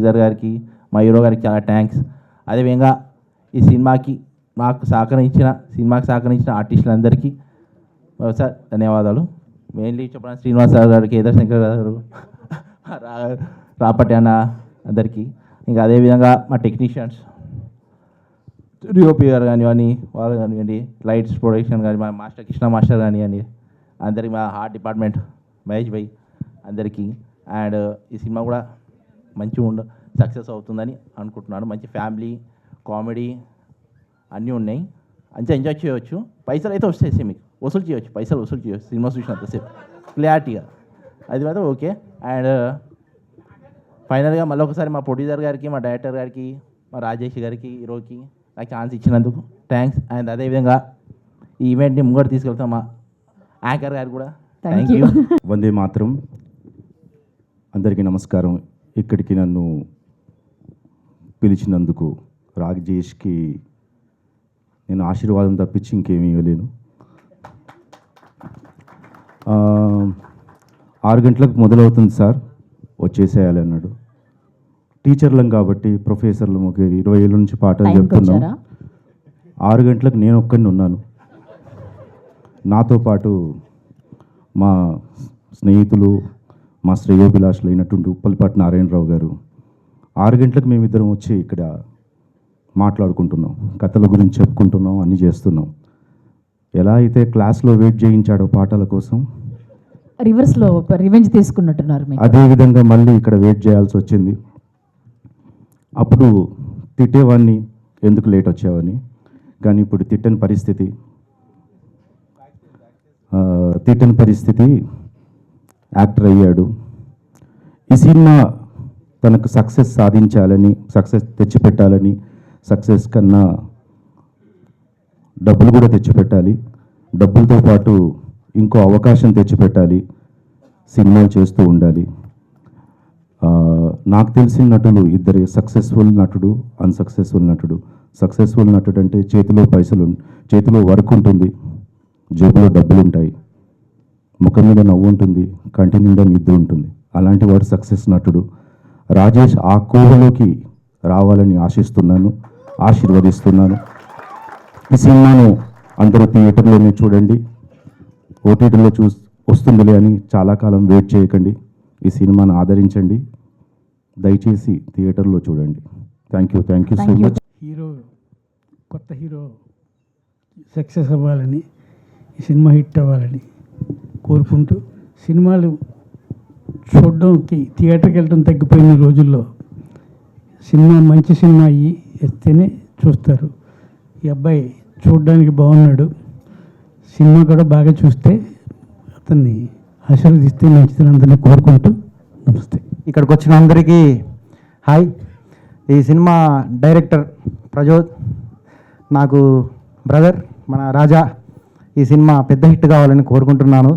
Producer గారికి, మా hero గారికి చాలా థ్యాంక్స్. అదేవిధంగా ఈ సినిమాకి సినిమాకి సహకరించిన ఆర్టిస్టులందరికీ సార్ ధన్యవాదాలు. మెయిన్లీ చెప్పడానికి శ్రీనివాస్ సార్ గారికి, కేదార్ గారు, రాపటి అన్న అందరికీ, ఇంకా అదేవిధంగా మా టెక్నీషియన్స్ డిఓపి గారు కానివ్వండి, వాళ్ళు కానివ్వండి, లైట్స్ ప్రొడక్షన్ కానీ, మా మాస్టర్ కృష్ణ మాస్టర్ కానివ్వండి, అందరికీ, మా ఆర్ట్ డిపార్ట్మెంట్ మహేష్ భాయ్ అందరికీ. అండ్ ఈ సినిమా కూడా మంచిగా సక్సెస్ అవుతుందని అనుకుంటున్నాను. మంచి ఫ్యామిలీ కామెడీ అన్నీ ఉన్నాయి, మంచిగా ఎంజాయ్ చేయవచ్చు. పైసలు అయితే వస్తాయి, మీకు వసూలు చేయవచ్చు, పైసలు వసూలు చేయవచ్చు సినిమా చూసినంతసేపు క్లారిటీగా, అది మాత్రం ఓకే. అండ్ ఫైనల్గా మళ్ళీ ఒకసారి మా ప్రొడ్యూసర్ గారికి, మా డైరెక్టర్ గారికి, మా రాజేష్ గారికి, హీరోకి నాకు ఛాన్స్ ఇచ్చినందుకు థ్యాంక్స్. అండ్ అదేవిధంగా ఈ ఈవెంట్ని ముంగడు తీసుకెళ్తాం మా యాంకర్ గారు కూడా థ్యాంక్ యూ. వందే మాత్రం. అందరికీ నమస్కారం. ఇక్కడికి నన్ను పిలిచినందుకు రాజేష్కి నేను ఆశీర్వాదం తప్పించి ఇంకేమీ ఇవ్వలేను. 6 గంటలకు మొదలవుతుంది సార్, వచ్చేసేయాలి అన్నాడు. టీచర్లం కాబట్టి ప్రొఫెసర్లు 20 ఏళ్ళ నుంచి పాఠాలు చెప్తున్నాం. 6 గంటలకు నేను ఒక్కడిని ఉన్నాను. నాతో పాటు మా స్నేహితులు, మా శ్రేయోభిలాషులు అయినటువంటి ఉప్పల్పాటి నారాయణరావు గారు. 6 గంటలకు మేమిద్దరం వచ్చి ఇక్కడ మాట్లాడుకుంటున్నాం, కథల గురించి చెప్పుకుంటున్నాం, అన్నీ చేస్తున్నాం. ఎలా అయితే క్లాస్లో వెయిట్ చేయించాడో పాఠాల కోసం, రివర్స్లో రివెంజ్ తీసుకున్నట్టున్నారు. అదేవిధంగా మళ్ళీ ఇక్కడ వెయిట్ చేయాల్సి వచ్చింది. అప్పుడు తిట్టేవాడిని, ఎందుకు లేట్ వచ్చావని. కానీ ఇప్పుడు తిట్టని పరిస్థితి యాక్టర్ అయ్యాడు. ఈ సినిమా తనకు సక్సెస్ సాధించాలని, సక్సెస్ తెచ్చిపెట్టాలని, సక్సెస్ కన్నా డబ్బులు కూడా తెచ్చిపెట్టాలి, డబ్బులతో పాటు ఇంకో అవకాశం తెచ్చిపెట్టాలి, సినిమాలు చేస్తూ ఉండాలి. నాకు తెలిసిన నటులు ఇద్దరే, సక్సెస్ఫుల్ నటుడు, అన్సక్సెస్ఫుల్ నటుడు. సక్సెస్ఫుల్ నటుడు అంటే చేతిలో వర్క్ ఉంటుంది, జేబులో డబ్బులు ఉంటాయి, ముఖం మీద నవ్వు ఉంటుంది, కంటి నిండా నిద్ర ఉంటుంది. అలాంటి వాడు సక్సెస్ నటుడు. రాజేష్ ఆ కోవలోకి రావాలని ఆశిస్తున్నాను, ఆశీర్వదిస్తున్నాను. ఈ సినిమాను అందరూ థియేటర్లోనే చూడండి, ఓటీటీలో వస్తుందిలే అని చాలా కాలం వెయిట్ చేయకండి. ఈ సినిమాను ఆదరించండి, దయచేసి థియేటర్లో చూడండి. Thank you so much. కొత్త హీరో సక్సెస్ అవ్వాలని, ఈ సినిమా హిట్ అవ్వాలని కోరుకుంటూ, సినిమాలు చూడడానికి థియేటర్కి వెళ్ళడం తగ్గిపోయిన రోజుల్లో సినిమా మంచి సినిమా ఇస్తేనే చూస్తారు. ఈ అబ్బాయి చూడడానికి బాగున్నాడు, సినిమా కూడా బాగా చూస్తే అతన్ని ఆశీర్వదిస్తే మంచిదని అందరినీ కోరుకుంటూ నమస్తే. ఇక్కడికి వచ్చిన అందరికీ హాయ్. ఈ సినిమా డైరెక్టర్ ప్రజోద్, నాకు బ్రదర్, మన రాజా. ఈ సినిమా పెద్ద హిట్ కావాలని కోరుకుంటున్నాను.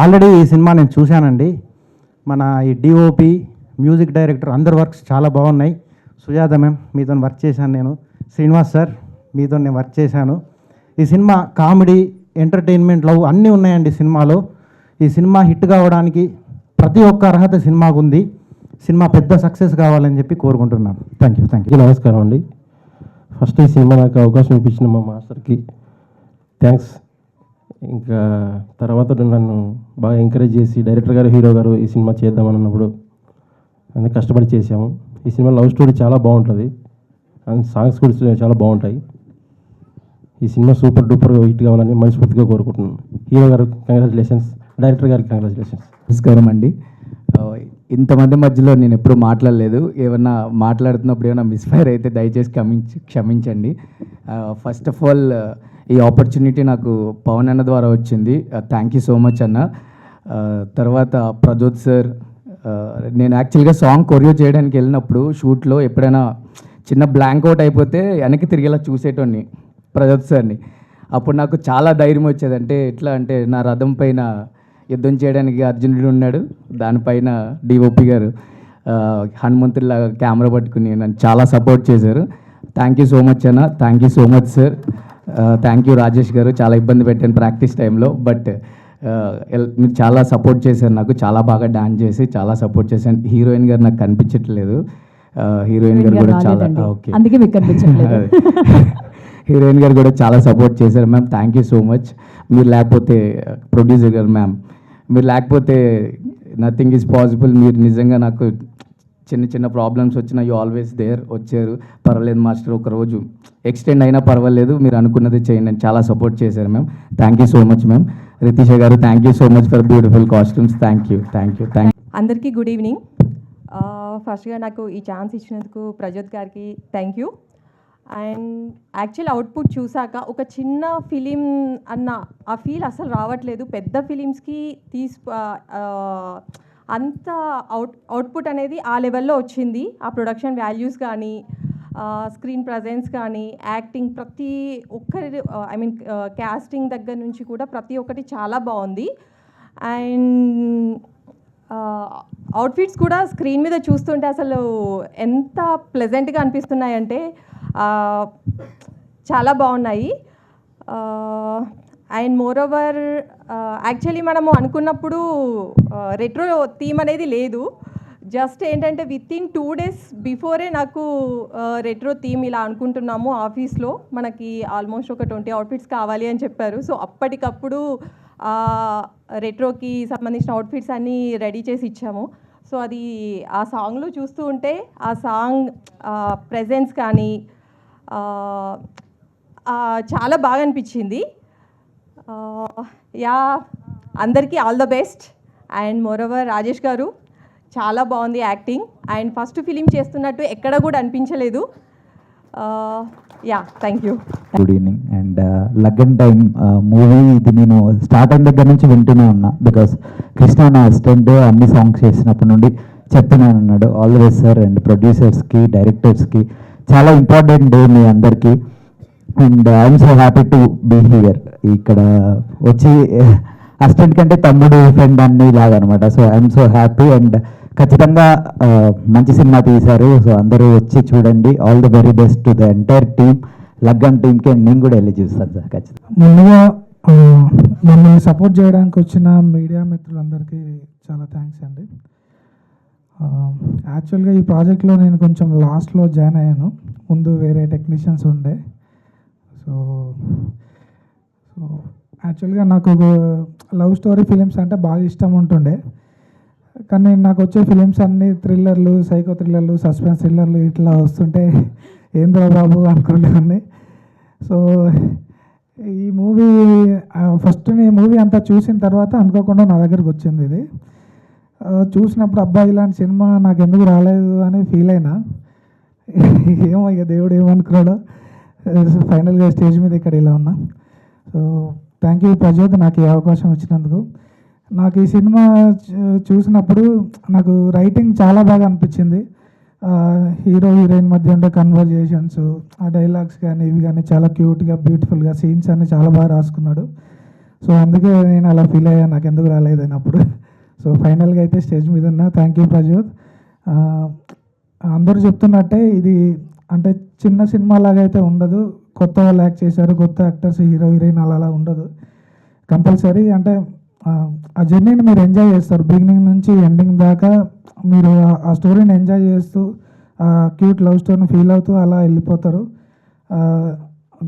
ఆల్రెడీ ఈ సినిమా నేను చూశానండి. మన ఈ డిఓపి, మ్యూజిక్ డైరెక్టర్ అందరి వర్క్స్ చాలా బాగున్నాయి. సుజాత మ్యామ్ మీతో వర్క్ చేశాను నేను, శ్రీనివాస్ సార్ మీతో నేను వర్క్ చేశాను. ఈ సినిమా కామెడీ, ఎంటర్టైన్మెంట్, లవ్ అన్నీ ఉన్నాయండి సినిమాలో. ఈ సినిమా హిట్ కావడానికి ప్రతి ఒక్క అర్హత సినిమాకు ఉంది. సినిమా పెద్ద సక్సెస్ కావాలని చెప్పి కోరుకుంటున్నాను. Thank you. నమస్కారం అండి. ఫస్ట్ ఈ సినిమా నాకు అవకాశం ఇప్పించిన మా మాస్టర్కి థ్యాంక్స్. ఇంకా తర్వాత నన్ను బాగా ఎంకరేజ్ చేసి డైరెక్టర్ గారు, హీరో గారు ఈ సినిమా చేద్దామన్నప్పుడు అన్నీ కష్టపడి చేసాము. ఈ సినిమా లవ్ స్టోరీ చాలా బాగుంటుంది అండ్ సాంగ్స్ కూడా చాలా బాగుంటాయి. ఈ సినిమా సూపర్ డూపర్ హిట్ కావాలని మనస్ఫూర్తిగా కోరుకుంటున్నాను. హీరో గారు కంగ్రాచులేషన్స్, డైరెక్టర్ గారికి కంగ్రాచులేషన్స్. నమస్కారం అండి. ఇంతమంది మధ్యలో నేను ఎప్పుడూ మాట్లాడలేదు. ఏమన్నా మాట్లాడుతున్నప్పుడు ఏమైనా మిస్ఫైర్ అయితే దయచేసి క్షమించండి. ఫస్ట్ ఆఫ్ ఆల్ ఈ ఆపర్చునిటీ నాకు పవన్ అన్న ద్వారా వచ్చింది. థ్యాంక్ యూ సో మచ్ అన్న. తర్వాత ప్రజోద్ సార్, నేను యాక్చువల్గా సాంగ్ కొరియో చేయడానికి వెళ్ళినప్పుడు షూట్లో ఎప్పుడైనా చిన్న బ్లాంక్ అవుట్ అయిపోతే వెనక్కి తిరిగేలా చూసేటోని ప్రజోద్ సార్ని. అప్పుడు నాకు చాలా ధైర్యం వచ్చేది. అంటే ఎట్లా అంటే నా రథం పైన యుద్ధం చేయడానికి అర్జునుడు ఉన్నాడు, దానిపైన డిఓపి గారు హనుమంతుడిలాగా కెమెరా పట్టుకుని నన్ను చాలా సపోర్ట్ చేశారు. థ్యాంక్ యూ సో మచ్ అన్న. Thank you so much sir. Thank you Rajesh గారు. చాలా ఇబ్బంది పెట్టాను ప్రాక్టీస్ టైంలో, బట్ మీరు చాలా సపోర్ట్ చేశారు నాకు. చాలా బాగా డాన్స్ చేసి చాలా సపోర్ట్ చేశాను. హీరోయిన్ గారు నాకు కనిపించట్లేదు, హీరోయిన్ గారు కూడా చాలా రాలేదండి. ఓకే అందుకే మీకు కనిపించట్లేదు. హీరోయిన్ గారు కూడా చాలా సపోర్ట్ చేశారు ma'am. Thank you so much. మీరు లేకపోతే ప్రొడ్యూసర్ గారు మ్యామ్, మీరు లేకపోతే నథింగ్ ఈజ్ పాసిబుల్. మీరు నిజంగా నాకు చిన్న చిన్న ప్రాబ్లమ్స్ వచ్చినా యూ ఆల్వేస్ దేర్ వచ్చారు. పర్వాలేదు మాస్టర్, ఒక రోజు ఎక్స్టెండ్ అయినా పర్వాలేదు, మీరు అనుకున్నది చేయండి అని చాలా సపోర్ట్ చేశారు ma'am. Thank you so much ma'am. Ritisha గారు thank you so much for beautiful costumes. Thank you. అందరికీ గుడ్ ఈవినింగ్. ఫస్ట్గా నాకు ఈ ఛాన్స్ ఇచ్చినందుకు ప్రజోత్ గారికి thank you. And actual output చూసాక ఒక చిన్న ఫిలిం అన్న ఆ ఫీల్ అసలు రావట్లేదు. పెద్ద ఫిలిమ్స్కి అంత అవుట్పుట్ అనేది ఆ లెవెల్లో వచ్చింది. ఆ ప్రొడక్షన్ వాల్యూస్ కానీ, స్క్రీన్ ప్రజెన్స్ కానీ, యాక్టింగ్, ప్రతి ఒక్కరి క్యాస్టింగ్ దగ్గర నుంచి కూడా ప్రతి ఒక్కటి చాలా బాగుంది. అండ్ అవుట్ఫిట్స్ కూడా స్క్రీన్ మీద చూస్తుంటే అసలు ఎంత ప్లెజెంట్గా అనిపిస్తున్నాయంటే చాలా బాగున్నాయి. అండ్ మోర్ ఓవర్ యాక్చువల్లీ మనము అనుకున్నప్పుడు రెట్రో థీమ్ అనేది లేదు. జస్ట్ ఏంటంటే విత్ ఇన్ 2 days బిఫోరే నాకు రెట్రో థీమ్ ఇలా అనుకుంటున్నాము ఆఫీస్లో, మనకి ఆల్మోస్ట్ ఒక 20 అవుట్ఫిట్స్ కావాలి అని చెప్పారు. సో అప్పటికప్పుడు రెట్రోకి సంబంధించిన అవుట్ఫిట్స్ అన్నీ రెడీ చేసి ఇచ్చాము. సో అది ఆ సాంగ్లో చూస్తూ ఉంటే ఆ సాంగ్ ప్రెజెన్స్ కానీ చాలా బాగా అనిపించింది. యా, అందరికీ all the best. And moreover Rajesh గారు చాలా బాగుంది యాక్టింగ్. అండ్ ఫస్ట్ ఫిలిం చేస్తున్నట్టు ఎక్కడ కూడా అనిపించలేదు. Yeah, thank you. Good evening. And Laggan time movie ఇది నేను స్టార్ట్ అయిన దగ్గర నుంచి వింటూనే ఉన్నా. బికాస్ కృష్ణ నా అసిస్టెంట్ అన్ని సాంగ్స్ చేసినప్పటి నుండి చెప్తున్నాను అన్నాడు. All the best sir. And ప్రొడ్యూసర్స్కి, డైరెక్టర్స్కి చాలా ఇంపార్టెంట్ డే మీ అందరికీ. And I'm so happy to be here. ఇక్కడ వచ్చి అసిస్టెంట్ కంటే తమ్ముడు, ఫ్రెండ్ అన్ని లాగా అనమాట. So I'm so happy. And ఖచ్చితంగా మంచి సినిమా తీశారు. సో అందరూ వచ్చి చూడండి. All the very best to the entire team. Laggan టీమ్కి నేను కూడా వెళ్ళి చూస్తాను సార్ ఖచ్చితంగా. ముందుగా మమ్మల్ని సపోర్ట్ చేయడానికి వచ్చిన మీడియా మిత్రులందరికీ చాలా థ్యాంక్స్ అండి. యాక్చువల్గా ఈ ప్రాజెక్ట్లో నేను కొంచెం లాస్ట్లో జాయిన్ అయ్యాను. ముందు వేరే టెక్నీషియన్స్ ఉండే. సో యాక్చువల్గా నాకు లవ్ స్టోరీ ఫిలిమ్స్ అంటే బాగా ఇష్టం ఉంటుండే. కానీ నాకు వచ్చే ఫిలిమ్స్ అన్నీ థ్రిల్లర్లు, సైకో థ్రిల్లర్లు, సస్పెన్స్ థ్రిల్లర్లు ఇట్లా వస్తుంటే ఏంద్రా బాబు అనుకునేవాడిని. సో ఈ మూవీ ఫస్ట్ ఈ మూవీ అంతా చూసిన తర్వాత అనుకోకుండా నా దగ్గరకు వచ్చింది ఇది. చూసినప్పుడు అబ్బాయి ఇలాంటి సినిమా నాకు ఎందుకు రాలేదు అని ఫీల్ అయినా. ఏమో ఇక దేవుడు ఏమనుకున్నాడో ఫైనల్గా స్టేజ్ మీద ఇక్కడ ఇలా ఉన్నా. సో థ్యాంక్ యూ ప్రజోత్ నాకు ఈ అవకాశం ఇచ్చినందుకు. నాకు ఈ సినిమా చూసినప్పుడు నాకు రైటింగ్ చాలా బాగా అనిపించింది. హీరో హీరోయిన్ మధ్య ఉండే కన్వర్జేషన్స్, ఆ డైలాగ్స్ కానీ ఇవి కానీ చాలా క్యూట్గా, బ్యూటిఫుల్గా సీన్స్ అన్నీ చాలా బాగా రాసుకున్నాడు. సో అందుకే నేను అలా ఫీల్ అయ్యాను నాకు ఎందుకు రాలేదని అప్పుడు. సో ఫైనల్గా అయితే స్టేజ్ మీద ఉన్నా. Thank you Prajot. అందరూ చెప్తున్నట్టే ఇది అంటే చిన్న సినిమా లాగా అయితే ఉండదు. కొత్త వాళ్ళు యాక్ట్ చేశారు, కొత్త యాక్టర్స్, హీరో హీరోయిన్ అలా ఉండదు. కంపల్సరీ అంటే ఆ జర్నీని మీరు ఎంజాయ్ చేస్తారు. బిగినింగ్ నుంచి ఎండింగ్ దాకా మీరు ఆ స్టోరీని ఎంజాయ్ చేస్తూ ఆ క్యూట్ లవ్ స్టోరీని ఫీల్ అవుతూ అలా వెళ్ళిపోతారు.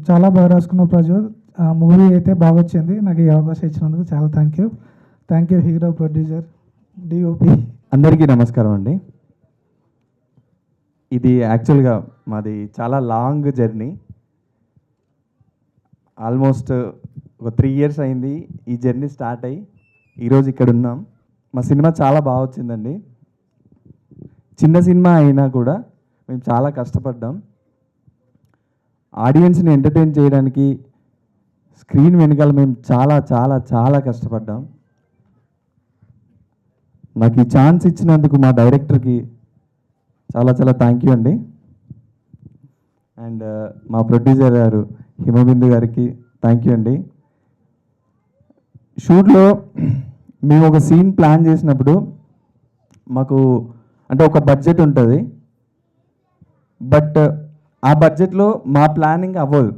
చాలా బాగా రాసుకున్న ప్రజోత్. మూవీ అయితే బాగా వచ్చింది. నాకు ఈ అవకాశం ఇచ్చినందుకు చాలా thank you hero, producer, DOP. అందరికీ నమస్కారం అండి. ఇది యాక్చువల్గా మాది చాలా లాంగ్ జర్నీ. ఆల్మోస్ట్ ఒక 3 years అయింది ఈ జర్నీ స్టార్ట్ అయ్యి ఈరోజు ఇక్కడ ఉన్నాం. మా సినిమా చాలా బాగా వచ్చిందండి. చిన్న సినిమా అయినా కూడా మేము చాలా కష్టపడ్డాం. ఆడియన్స్ని ఎంటర్టైన్ చేయడానికి స్క్రీన్ వెనకాల మేము చాలా చాలా చాలా కష్టపడ్డాం. నాకు ఈ ఛాన్స్ ఇచ్చినందుకు మా డైరెక్టర్కి చాలా చాలా థ్యాంక్ యూ అండి. అండ్ మా ప్రొడ్యూసర్ గారు హిమబిందు గారికి థ్యాంక్ యూ అండి. షూట్లో మేము ఒక సీన్ ప్లాన్ చేసినప్పుడు మాకు అంటే ఒక బడ్జెట్ ఉంటుంది. బట్ ఆ బడ్జెట్లో మా ప్లానింగ్ అవ్వదు.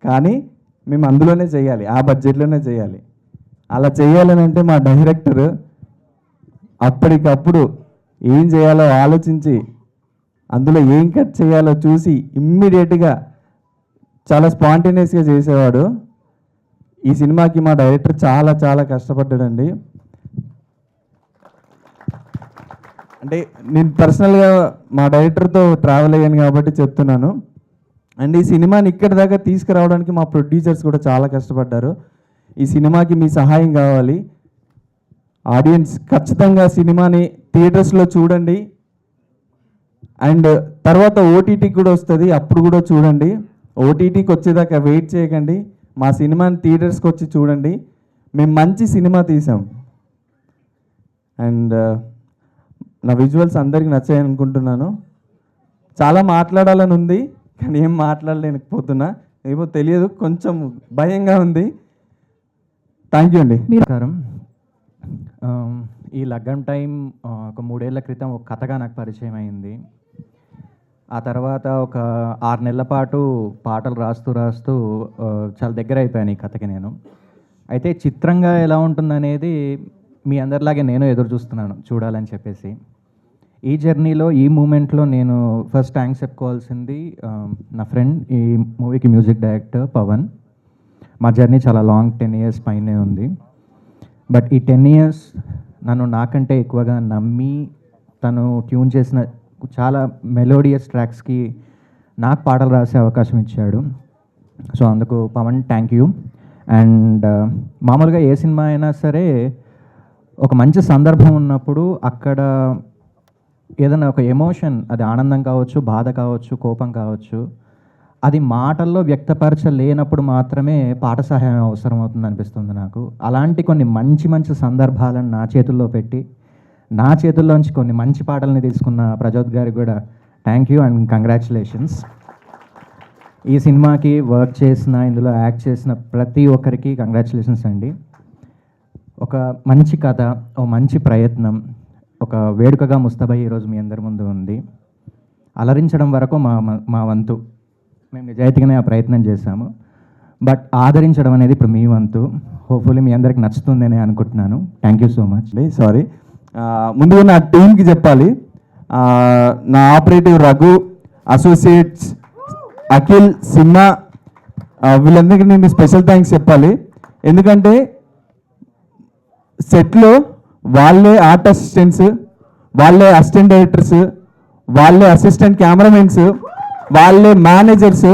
కానీ మేము అందులోనే చేయాలి, ఆ బడ్జెట్లోనే చేయాలి. అలా చేయాలని అంటే మా డైరెక్టర్ అప్పటికప్పుడు ఏం చేయాలో ఆలోచించి అందులో ఏం కట్ చేయాలో చూసి ఇమ్మీడియట్గా చాలా స్పాంటేనియస్గా చేసేవాడు. ఈ సినిమాకి మా డైరెక్టర్ చాలా చాలా కష్టపడ్డాడండి. అంటే నేను పర్సనల్గా మా డైరెక్టర్తో ట్రావెల్ అయ్యాను కాబట్టి చెప్తున్నాను. అండ్ ఈ సినిమాని ఇక్కడి దాకా తీసుకురావడానికి మా ప్రొడ్యూసర్స్ కూడా చాలా కష్టపడ్డారు. ఈ సినిమాకి మీ సహాయం కావాలి. ఆడియన్స్ ఖచ్చితంగా సినిమాని థియేటర్స్లో చూడండి. అండ్ తర్వాత ఓటీటీకి కూడా వస్తుంది, అప్పుడు కూడా చూడండి. ఓటీటీకి వచ్చేదాకా వెయిట్ చేయకండి. మా సినిమాని థియేటర్స్కి వచ్చి చూడండి. మేము మంచి సినిమా తీసాం. అండ్ నా విజువల్స్ అందరికీ నచ్చాయని అనుకుంటున్నాను. చాలా మాట్లాడాలని ఉంది కానీ ఏం మాట్లాడలేకపోతున్నా, ఏమో తెలియదు, కొంచెం భయంగా ఉంది. థ్యాంక్ యూ అండి. నమస్కారం. ఈ లగ్గం టైం ఒక 3 ఏళ్ల క్రితం ఒక కథగా నాకు పరిచయం అయింది. ఆ తర్వాత ఒక 6 నెలల పాటు పాటలు రాస్తూ చాలా దగ్గర అయిపోయాను ఈ కథకి నేను. అయితే చిత్రంగా ఎలా ఉంటుందనేది మీ అందరిలాగే నేను ఎదురు చూస్తున్నాను చూడాలని చెప్పేసి. ఈ జర్నీలో ఈ మూమెంట్లో నేను ఫస్ట్ థ్యాంక్స్ చెప్పుకోవాల్సింది నా ఫ్రెండ్, ఈ మూవీకి మ్యూజిక్ డైరెక్టర్ పవన్. మా జర్నీ చాలా లాంగ్ 10 years పైనే ఉంది. బట్ ఈ 10 years నన్ను నాకంటే ఎక్కువగా నమ్మి తను ట్యూన్ చేసిన చాలా మెలోడియస్ ట్రాక్స్కి నాకు పాటలు రాసే అవకాశం ఇచ్చాడు. సో అందుకు పవన్ థ్యాంక్ యూ. అండ్ మామూలుగా ఏ సినిమా అయినా సరే ఒక మంచి సందర్భం ఉన్నప్పుడు అక్కడ ఏదైనా ఒక ఎమోషన్, అది ఆనందం కావచ్చు, బాధ కావచ్చు, కోపం కావచ్చు, అది మాటల్లో వ్యక్తపరచలేనప్పుడు మాత్రమే పాట సహాయం అవసరం అవుతుంది అనిపిస్తుంది నాకు. అలాంటి కొన్ని మంచి మంచి సందర్భాలను నా చేతుల్లో పెట్టి నా చేతుల్లోంచి కొన్ని మంచి పాటల్ని తీసుకున్న ప్రజోత్ గారికి కూడా థ్యాంక్ యూ అండ్ కంగ్రాచులేషన్స్. ఈ సినిమాకి వర్క్ చేసిన, ఇందులో యాక్ట్ చేసిన ప్రతి ఒక్కరికి కంగ్రాచులేషన్స్ అండి. ఒక మంచి కథ, ఒక మంచి ప్రయత్నం, ఒక వేడుకగా ముస్తాబై ఈరోజు మీ అందరి ముందు ఉంది. అలరించడం వరకు మా వంతు, మేము నిజాయితీగానే ఆ ప్రయత్నం చేశాము. బట్ ఆదరించడం అనేది ఇప్పుడు మీ వంతు. హోప్ఫుల్లీ మీ అందరికి నచ్చుతుందని అనుకుంటున్నాను. Thank you so much. Sorry, ముందుగా నా టీంకి చెప్పాలి. నా ఆపరేటివ్ రఘు, అసోసియేట్స్ అఖిల్, సింహ, వీళ్ళందరికీ నేను స్పెషల్ థ్యాంక్స్ చెప్పాలి. ఎందుకంటే సెట్లో వాళ్ళే ఆర్ట్ అసిస్టెంట్స్, వాళ్ళే అసిస్టెంట్ డైరెక్టర్స్, వాళ్ళే అసిస్టెంట్ కెమెరామెన్స్, వాళ్ళే మేనేజర్స్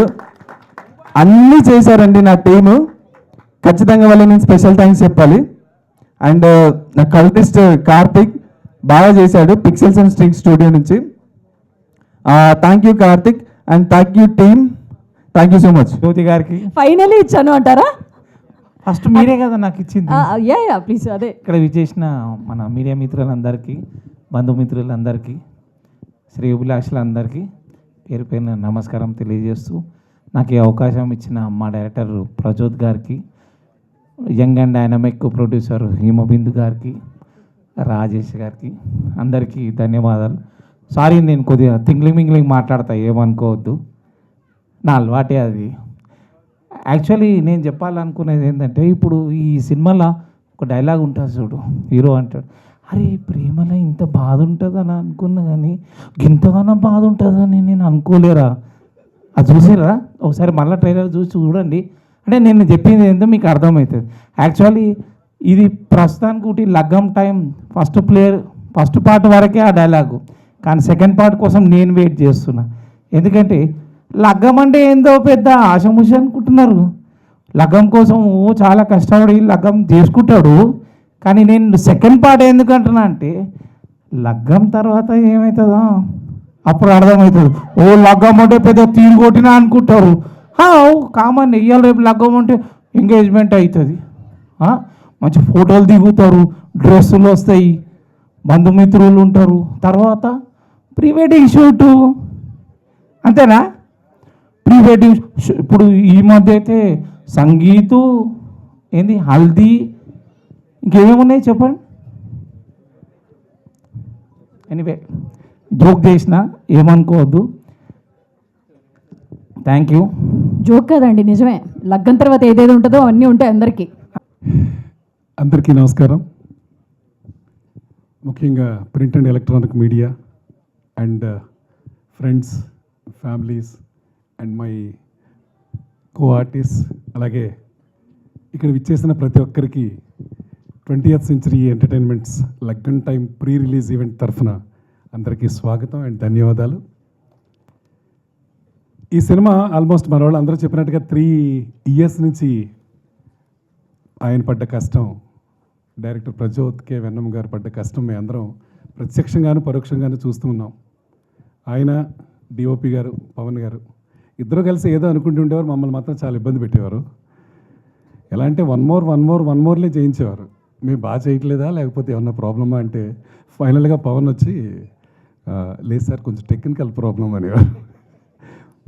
అన్నీ చేశారండి నా టీము. ఖచ్చితంగా వాళ్ళకి నేను స్పెషల్ థ్యాంక్స్ చెప్పాలి. అండ్ నా కల్టిస్ట్ కార్తిక్ బాగా చేశాడు, పిక్సెల్స్ అండ్ స్ట్రింగ్ స్టూడియో నుంచి. Thank you Karthik and thank you team. Thank you so much. Jyothi గారికి ఫైనలీ ఇచ్చాను అంటారా? ఫస్ట్ మీరే కదా నాకు ఇచ్చింది. Yeah please. అదే ఇక్కడ విచ్చేసిన మన మీడియా మిత్రులందరికీ, బంధుమిత్రులందరికీ, శ్రేయోభిలాషులందరికీ పేరు పేరున నమస్కారం తెలియజేస్తూ, నాకు ఈ అవకాశం ఇచ్చిన మా డైరెక్టర్ ప్రజోత్ గారికి, young and dynamic producer Himabindu గారికి, రాజేష్ గారికి, అందరికీ ధన్యవాదాలు. సారీ, నేను కొద్దిగా మింగ్లింగ్ మాట్లాడతా, ఏమనుకోవద్దు, నా అలవాటే అది. యాక్చువల్లీ నేను చెప్పాలనుకునేది ఏంటంటే, ఇప్పుడు ఈ సినిమాలో ఒక డైలాగ్ ఉంటుంది చూడు, హీరో అంటాడు, అరే ప్రేమలో ఇంత బాధ ఉంటుందని అనుకున్నా కానీ ఇంతగానో బాధ ఉంటుందని నేను అనుకోలేరా. అది చూసిరా ఒకసారి, మళ్ళీ ట్రైలర్ చూసి చూడండి. అంటే నేను చెప్పింది ఏంటో మీకు అర్థమవుతుంది. యాక్చువల్లీ ఇది ప్రస్తుతానికి ఒకటి లగ్గం టైం ఫస్ట్ పార్ట్ వరకే ఆ డైలాగు, కానీ సెకండ్ పార్ట్ కోసం నేను వెయిట్ చేస్తున్నా. ఎందుకంటే లగ్గం అంటే ఏందో పెద్ద ఆశముష అనుకుంటున్నారు. లగ్గం కోసం చాలా కష్టపడి లగ్గం చేసుకుంటాడు. కానీ నేను సెకండ్ పార్ట్ ఎందుకంటున్నా అంటే, లగ్గం తర్వాత ఏమవుతుందో అప్పుడు అర్థమవుతుంది. లగ్గం అంటే పెద్ద తీరు కొట్టినా అనుకుంటారు. కామన్, ఇయ్యాలి రేపు లగ్గం అంటే ఎంగేజ్మెంట్ అవుతుంది, మంచి ఫోటోలు దిగుతారు, డ్రెస్సులు వస్తాయి, బంధుమిత్రులు ఉంటారు, తర్వాత ప్రీ వెడ్డింగ్ షూటు, అంతేనా? ప్రీ వెడ్డింగ్ ఇప్పుడు ఈ మధ్య అయితే సంగీతు ఏంది, హల్దీ, ఇంకేమేమి ఉన్నాయి చెప్పండి. ఎనీవే, జోక్ చేసిన ఏమనుకోవద్దు. Thank you. జోక్ కదండి, నిజమే. లగ్గం తర్వాత ఏదేది ఉంటుందో అన్నీ ఉంటాయి అందరికీ. అందరికీ నమస్కారం. ముఖ్యంగా print and electronic media and friends, families and my co artist, అలాగే ఇక్కడ విచ్చేసిన ప్రతి ఒక్కరికి 20th century entertainments Laggan time pre release event తరఫున అందరికీ స్వాగతం అండ్ ధన్యవాదాలు. ఈ సినిమా ఆల్మోస్ట్ మన వాళ్ళు అందరూ చెప్పినట్టుగా 3 years నుంచి ఆయన పడ్డ కష్టం, డైరెక్టర్ ప్రజోత్ కే వెన్నమ్ గారు పడ్డ కష్టం మేము అందరం ప్రత్యక్షంగాను పరోక్షంగాను చూస్తూ ఉన్నాం. ఆయన, డిఓపి గారు, పవన్ గారు ఇద్దరు కలిసి ఏదో అనుకుంటూ ఉండేవారు, మమ్మల్ని మాత్రం చాలా ఇబ్బంది పెట్టేవారు. ఎలా అంటే వన్ మోర్లే చేయించేవారు. మేము బాగా చేయట్లేదా లేకపోతే ఏమన్నా ప్రాబ్లమా అంటే ఫైనల్గా పవన్ వచ్చి లేదు సార్ కొంచెం టెక్నికల్ ప్రాబ్లం అనేవారు.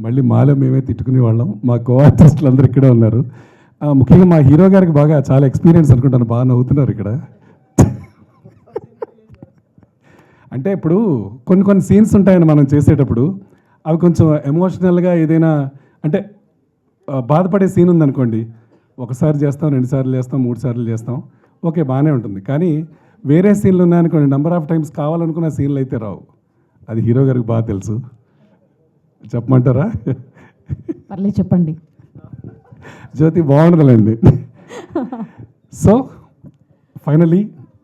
మళ్ళీ మాలో మేమే తిట్టుకునే వాళ్ళం. మా కో ఆర్టిస్టులు అందరూ ఇక్కడే ఉన్నారు. ముఖ్యంగా మా హీరో గారికి బాగా చాలా ఎక్స్పీరియన్స్ అనుకుంటాను, బాగా నవ్వుతున్నారు ఇక్కడ. అంటే ఇప్పుడు కొన్ని సీన్స్ ఉంటాయని మనం చేసేటప్పుడు అవి కొంచెం ఎమోషనల్గా ఏదైనా అంటే బాధపడే సీన్ ఉందనుకోండి, ఒకసారి చేస్తాం, 2 సార్లు చేస్తాం, 3 సార్లు చేస్తాం, ఓకే బాగానే ఉంటుంది. కానీ వేరే సీన్లు ఉన్నాయనుకోండి, నెంబర్ ఆఫ్ టైమ్స్ కావాలనుకున్న సీన్లు అయితే రావు. అది హీరో గారికి బాగా తెలుసు. చెప్పమంటారా? పర్లేదు చెప్పండి. జ్యోతి బాగుండదులేండి. సో ఫైనలీ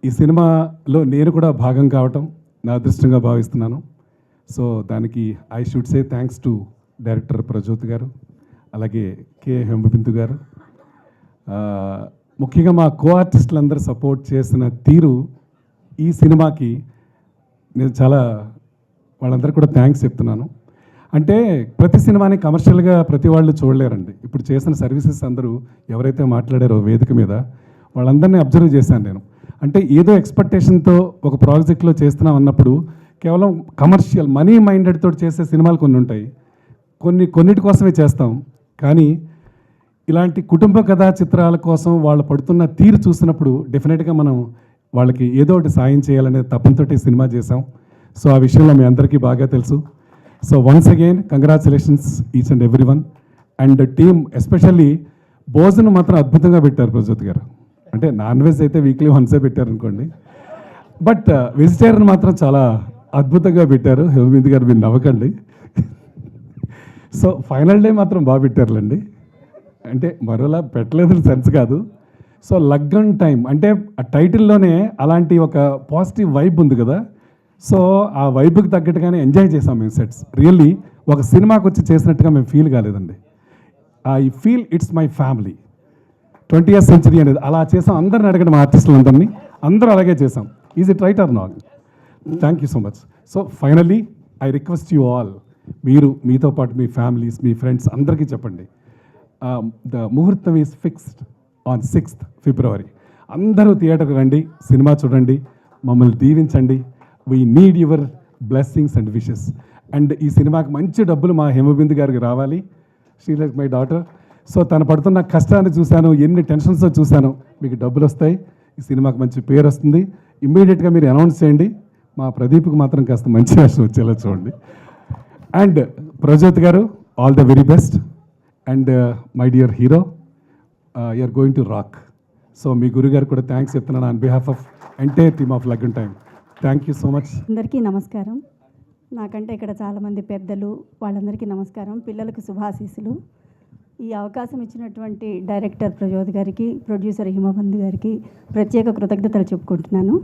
ఈ సినిమాలో నేను కూడా భాగం కావటం నా అదృష్టంగా భావిస్తున్నాను. సో దానికి I should say thanks to director Prajot గారు, అలాగే కే హేమబిందు గారు. ముఖ్యంగా మా కో ఆర్టిస్టులు అందరూ సపోర్ట్ చేసిన తీరు ఈ సినిమాకి నేను చాలా వాళ్ళందరూ కూడా థ్యాంక్స్ చెప్తున్నాను. అంటే ప్రతి సినిమాని కమర్షియల్గా ప్రతి వాళ్ళు చూడలేరండి. ఇప్పుడు చేసిన సర్వీసెస్ అందరూ ఎవరైతే మాట్లాడారో వేదిక మీద వాళ్ళందరినీ అబ్జర్వ్ చేశాను నేను. అంటే ఏదో ఎక్స్పెక్టేషన్తో ఒక ప్రాజెక్ట్లో చేస్తున్నాం అన్నప్పుడు కేవలం కమర్షియల్ మనీ మైండెడ్ తోటి చేసే సినిమాలు కొన్ని ఉంటాయి, కొన్నిటి కోసమే చేస్తాం. కానీ ఇలాంటి కుటుంబ కథా చిత్రాల కోసం వాళ్ళు పడుతున్న తీరు చూసినప్పుడు డెఫినెట్గా మనం వాళ్ళకి ఏదో ఒకటి సాయం చేయాలనే తపంతోటి సినిమా చేసాం. సో ఆ విషయంలో మీ అందరికీ బాగా తెలుసు. So once again congratulations each and every one and team. Especially భోజనం మాత్రం అద్భుతంగా పెట్టారు ప్రజోత్ గారు. అంటే నాన్ వెజ్ అయితే వీక్లీ వన్సే పెట్టారు అనుకోండి, బట్ వెజిటేరియన్ మాత్రం చాలా అద్భుతంగా పెట్టారు. హేమబిందు గారు మీరు నవ్వకండి. సో ఫైనల్ డే మాత్రం బాగా పెట్టారులేండి. అంటే మరోలా పెట్టలేదు సెన్స్ కాదు. సో లగ్గన్ టైం అంటే ఆ టైటిల్లోనే అలాంటి ఒక పాజిటివ్ వైబ్ ఉంది కదా. సో ఆ వైబ్కి తగ్గట్టుగానే ఎంజాయ్ చేసాం మేము సెట్స్. రియల్లీ ఒక సినిమాకి వచ్చి చేసినట్టుగా మేము ఫీల్ కాలేదండి. I feel it's my family. 20th century అనేది అలా చేసాం. అందరిని అడగడం ఆర్టిస్టులు అందరూ అలాగే చేసాం. Is it right are not? Thank you so much. So finally I request you all, మీరు మీతో పాటు మీ ఫ్యామిలీస్, మీ ఫ్రెండ్స్ అందరికీ చెప్పండి, ద ముహూర్తం is fixed on 6th February. అందరూ థియేటర్కి రండి, సినిమా చూడండి, మమ్మల్ని దీవించండి. We need your blessings and wishes. And ఈ సినిమాకి మంచి డబ్బులు మా హేమబిందు గారికి రావాలి. She like my daughter. So తను పడుతున్న కష్టాన్ని చూశాను, ఎన్ని టెన్షన్స్తో చూశాను. మీకు డబ్బులు వస్తాయి, ఈ సినిమాకి మంచి పేరు వస్తుంది. ఇమ్మీడియట్గా మీరు అనౌన్స్ చేయండి. మా ప్రదీప్కి మాత్రం కాస్త మంచి వేషం వచ్చేలా చూడండి. అండ్ ప్రజోత్ గారు, all the very best. And my dear hero, you're going to rock. So మీ గురుగారు కూడా థ్యాంక్స్ చెప్తున్నాను on behalf of entire team of Laggan time. Thank you so much. అందరికీ నమస్కారం. నాకంటే ఇక్కడ చాలామంది పెద్దలు, వాళ్ళందరికీ నమస్కారం. పిల్లలకు శుభాశీస్సులు. ఈ అవకాశం ఇచ్చినటువంటి డైరెక్టర్ ప్రజోత్ గారికి, ప్రొడ్యూసర్ హిమబంధు గారికి ప్రత్యేక కృతజ్ఞతలు చెప్పుకుంటున్నాను.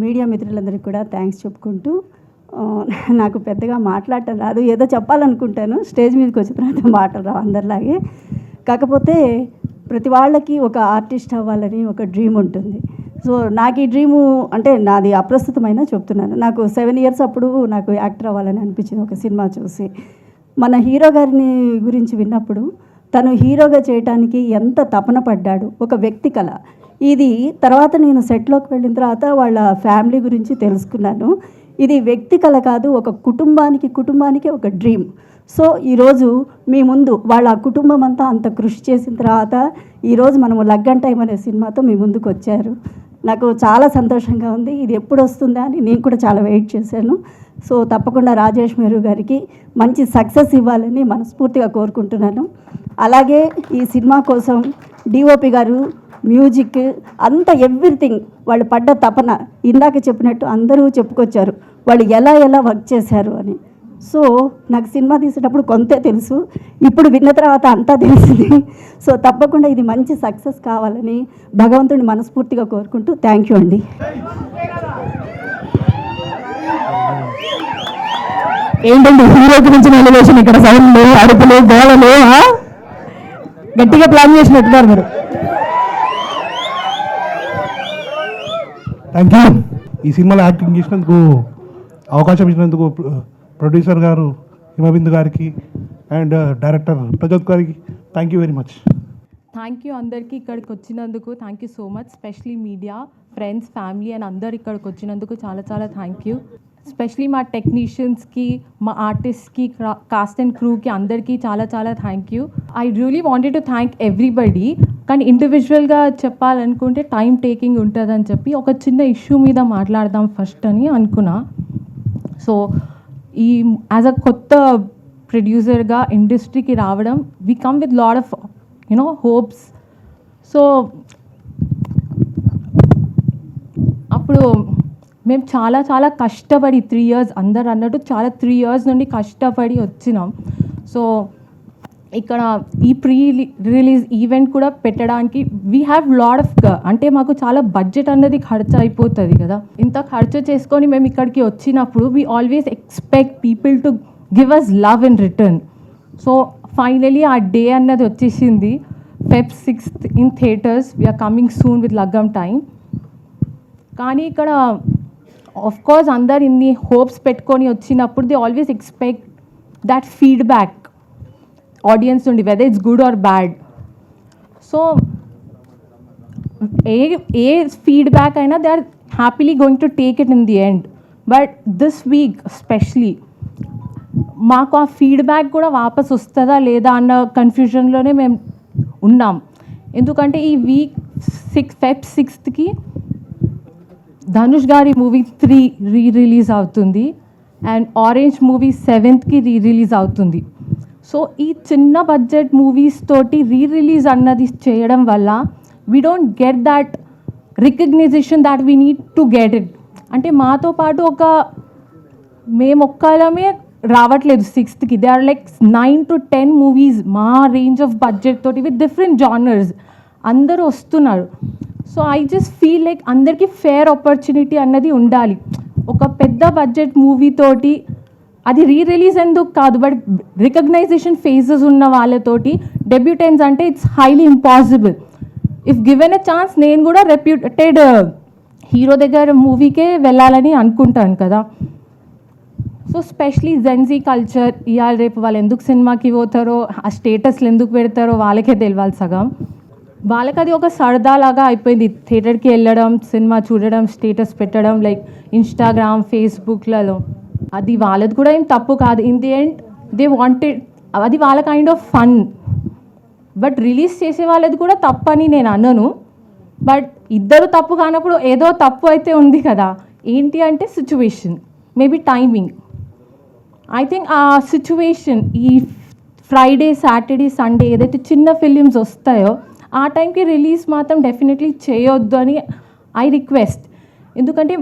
మీడియా మిత్రులందరికీ కూడా థ్యాంక్స్ చెప్పుకుంటూ, నాకు పెద్దగా మాట్లాడటం రాదు, ఏదో చెప్పాలనుకుంటాను, స్టేజ్ మీదకి వచ్చిన తర్వాత మాటలు రావు అందరిలాగే. కాకపోతే ప్రతి వాళ్ళకి ఒక ఆర్టిస్ట్ అవ్వాలని ఒక డ్రీమ్ ఉంటుంది. సో నాకు ఈ డ్రీము అంటే నాది అప్రస్తుతమైన చెప్తున్నాను. నాకు 7 years అప్పుడు నాకు యాక్టర్ అవ్వాలని అనిపించింది ఒక సినిమా చూసి. మన హీరో గారిని గురించి విన్నప్పుడు తను హీరోగా చేయటానికి ఎంత తపన పడ్డాడు, ఒక వ్యక్తి కళ ఇది. తర్వాత నేను సెట్లోకి వెళ్ళిన తర్వాత వాళ్ళ ఫ్యామిలీ గురించి తెలుసుకున్నాను. ఇది వ్యక్తి కళ కాదు, ఒక కుటుంబానికి ఒక డ్రీమ్. సో ఈరోజు మీ ముందు వాళ్ళ కుటుంబం అంతా అంత కృషి చేసిన తర్వాత ఈరోజు మనము లగ్గన్ టైం అనే సినిమాతో మీ ముందుకు వచ్చారు. నాకు చాలా సంతోషంగా ఉంది. ఇది ఎప్పుడు వస్తుందా అని నేను కూడా చాలా వెయిట్ చేశాను. సో తప్పకుండా రాజేష్ మేరు గారికి మంచి సక్సెస్ ఇవ్వాలని మనస్ఫూర్తిగా కోరుకుంటున్నాను. అలాగే ఈ సినిమా కోసం డిఓపి గారు, మ్యూజిక్ అంతా ఎవ్రీథింగ్ వాళ్ళు పడ్డ తపన ఇందాక చెప్పినట్టు అందరూ చెప్పుకొచ్చారు వాళ్ళు ఎలా వర్క్ చేశారు అని. సో నాకు సినిమా తీసేటప్పుడు కొంతే తెలుసు, ఇప్పుడు విన్న తర్వాత అంతా తెలిసింది. సో తప్పకుండా ఇది మంచి సక్సెస్ కావాలని భగవంతుడిని మనస్ఫూర్తిగా కోరుకుంటూ థ్యాంక్ యూ అండి. ఏంటండి హీరో గురించి ఎలివేషన్ ఇక్కడ సౌండ్లు, అరుపులు, గోళలు గట్టిగా ప్లాన్ చేసినట్టున్నారు మీరు. Thank you. ఈ సినిమాలో యాక్టింగ్ చేసినందుకు, అవకాశం ఇచ్చినందుకు ప్రొడ్యూసర్ గారు హిమబిందు గారికి అండ్ డైరెక్టర్ ప్రజోత్ గారికి thank you very much. Thank you అందరికీ ఇక్కడికి వచ్చినందుకు. Thank you so much. Especially media, friends, family and అందరు ఇక్కడికి వచ్చినందుకు చాలా చాలా థ్యాంక్ యూ. స్పెషలీ మా టెక్నీషియన్స్కి, మా ఆర్టిస్ట్కి, కాస్ట్ అండ్ క్రూకి అందరికీ చాలా చాలా thank you. I really wanted to thank everybody. కానీ ఇండివిజువల్గా చెప్పాలనుకుంటే టైం టేకింగ్ ఉంటుందని చెప్పి ఒక చిన్న ఇష్యూ మీద మాట్లాడదాం ఫస్ట్ అని అనుకున్నా. సో ఈ యాజ్ అ కొత్త ప్రొడ్యూసర్గా ఇండస్ట్రీకి రావడం, we come with lot of hopes. So అప్పుడు మేము చాలా చాలా కష్టపడి 3 years, అందరు అన్నట్టు చాలా 3 years నుండి కష్టపడి వచ్చినాం. సో ఇక్కడ ఈ రిలీజ్ ఈవెంట్ కూడా పెట్టడానికి వీ హ్యావ్ లాట్ ఆఫ్, అంటే మాకు చాలా బడ్జెట్ అన్నది ఖర్చు అయిపోతుంది కదా. ఇంత ఖర్చు చేసుకొని మేము ఇక్కడికి వచ్చినప్పుడు we always expect people to give us love in return. So finally ఆ డే అన్నది వచ్చేసింది. Feb 6th in theatres. We're coming soon with Laggam time. కానీ ఇక్కడ ఆఫ్ కోర్స్ అందరు ఇన్ని హోప్స్ పెట్టుకొని వచ్చినప్పుడు they always expect that feedback audience నుండి, whether it's good or bad. So ఏ ఫీడ్బ్యాక్ అయినా they are happily going to take it in the end. But this week specially మాకు ఆ ఫీడ్బ్యాక్ కూడా వాపస్ వస్తుందా లేదా అన్న కన్ఫ్యూజన్లోనే మేము ఉన్నాం. ఎందుకంటే ఈ వీక్ Feb 6th ధనుష్ గారి మూవీ 3 రిలీజ్ అవుతుంది and orange movie 7th release అవుతుంది. సో ఈ చిన్న బడ్జెట్ మూవీస్ తోటి రిలీజ్ అన్నది చేయడం వల్ల we don't get that recognition that we need to get it. అంటే మాతో పాటు మేము ఒక్కలమే రావట్లేదు 6th. They are like 9 to 10 movies మా రేంజ్ ఆఫ్ బడ్జెట్ తోటి విత్ డిఫరెంట్ జానర్స్ అందరూ వస్తున్నారు. So I just feel like అందరికీ ఫేర్ ఆపర్చునిటీ అన్నది ఉండాలి. ఒక పెద్ద బడ్జెట్ మూవీ తోటి అది రిలీజ్ ఎందుకు కాదు, బట్ రికగ్నైజేషన్ ఫేజెస్ ఉన్న వాళ్ళతోటి డెబ్యూటెంట్స్ అంటే it's highly impossible. If given a chance నేను కూడా రెప్యూటెడ్ హీరో దగ్గర మూవీకే వెళ్ళాలని అనుకుంటాను కదా. సో స్పెషలీ జెన్జీ కల్చర్, ఇవాళ రేపు వాళ్ళు ఎందుకు సినిమాకి పోతారో, ఆ స్టేటస్లు ఎందుకు పెడతారో వాళ్ళకే తెలియాలి సగం. వాళ్ళకి అది ఒక సరదాలాగా అయిపోయింది. థియేటర్కి వెళ్ళడం, సినిమా చూడడం, స్టేటస్ పెట్టడం, లైక్ ఇన్స్టాగ్రామ్, ఫేస్బుక్లలో. అది వాళ్ళది కూడా ఏం తప్పు కాదు. In the end they wanted, అది వాళ్ళ kind of fun. But release చేసే వాళ్ళది కూడా తప్పు అని నేను అన్నాను. బట్ ఇద్దరు తప్పు కానప్పుడు ఏదో తప్పు అయితే ఉంది కదా. ఏంటి అంటే situation, maybe timing. I think ఆ సిచ్యువేషన్ ఈ ఫ్రైడే, సాటర్డే, సండే ఏదైతే చిన్న ఫిలిమ్స్ వస్తాయో ఆ టైంకి రిలీజ్ మాత్రం డెఫినెట్లీ చేయొద్దు అని ఐ రిక్వెస్ట్. ఎందుకంటే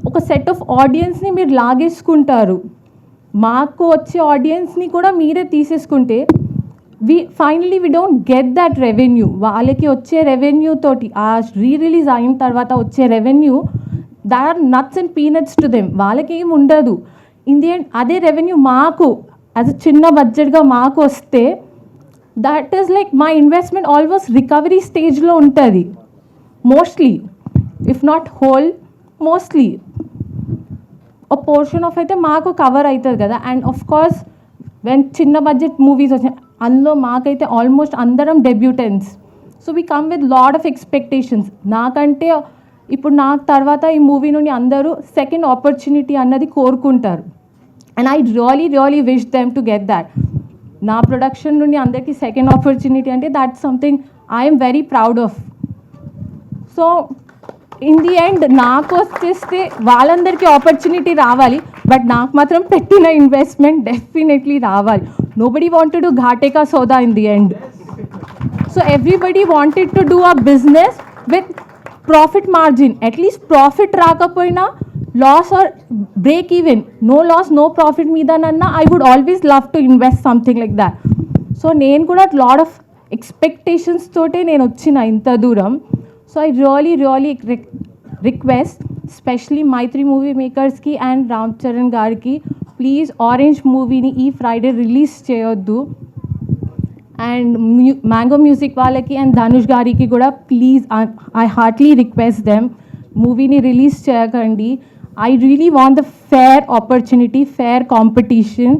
ఒక సెట్ ఆఫ్ ఆడియన్స్ని మీరు లాగేసుకుంటారు. మాకు వచ్చే ఆడియన్స్ని కూడా మీరే తీసేసుకుంటే finally we don't get that revenue. వాళ్ళకి వచ్చే రెవెన్యూ తోటి ఆ రిలీజ్ అయిన తర్వాత వచ్చే revenue that are nuts and peanuts to them. వాళ్ళకి ఏం ఉండదు. ఇన్ ది ఎండ్ అదే రెవెన్యూ మాకు యాజ్ అ చిన్న బడ్జెట్గా మాకు వస్తే that is like my investment almost recovery స్టేజ్లో ఉంటుంది mostly, if not whole, mostly ఒక పోర్షన్ ఆఫ్ అయితే మాకు కవర్ అవుతుంది కదా. అండ్ ఆఫ్ కోర్స్ వెన్ చిన్న బడ్జెట్ మూవీస్ వచ్చాయి అందులో మాకైతే ఆల్మోస్ట్ అందరం debutants. So we come with lot of expectations. నాకంటే ఇప్పుడు నాకు తర్వాత ఈ మూవీ నుండి అందరూ సెకండ్ ఆపర్చునిటీ అన్నది కోరుకుంటారు. And I really wish them to get that. నా ప్రొడక్షన్ నుండి అందరికీ సెకండ్ ఆపర్చునిటీ అంటే that's something I'm very proud of. So in the end నాకు వచ్చేస్తే వాళ్ళందరికీ ఆపర్చునిటీ రావాలి, బట్ నాకు మాత్రం పెట్టిన ఇన్వెస్ట్మెంట్ డెఫినెట్లీ రావాలి. నోబడీ వాంటెడ్ టు ఘాటే కా సౌదా in the end. So everybody wanted to do a business with profit margin. At least profit రాకపోయినా loss or break even, no loss no profit మీదనన్నా I would always love to invest something like that. So నేను కూడా lot of expectations తోటే నేను వచ్చిన ఇంత దూరం. So I really request specially Mythri movie మేకర్స్కి అండ్ రామ్ చరణ్ గారికి, ప్లీజ్ ఆరెంజ్ మూవీని ఈ ఫ్రైడే రిలీజ్ చేయొద్దు. అండ్ మ్యాంగో మ్యూజిక్ వాళ్ళకి అండ్ ధనుష్ గారికి కూడా please I heartily request them, మూవీని రిలీజ్ చేయకండి. I really want the fair opportunity, fair competition.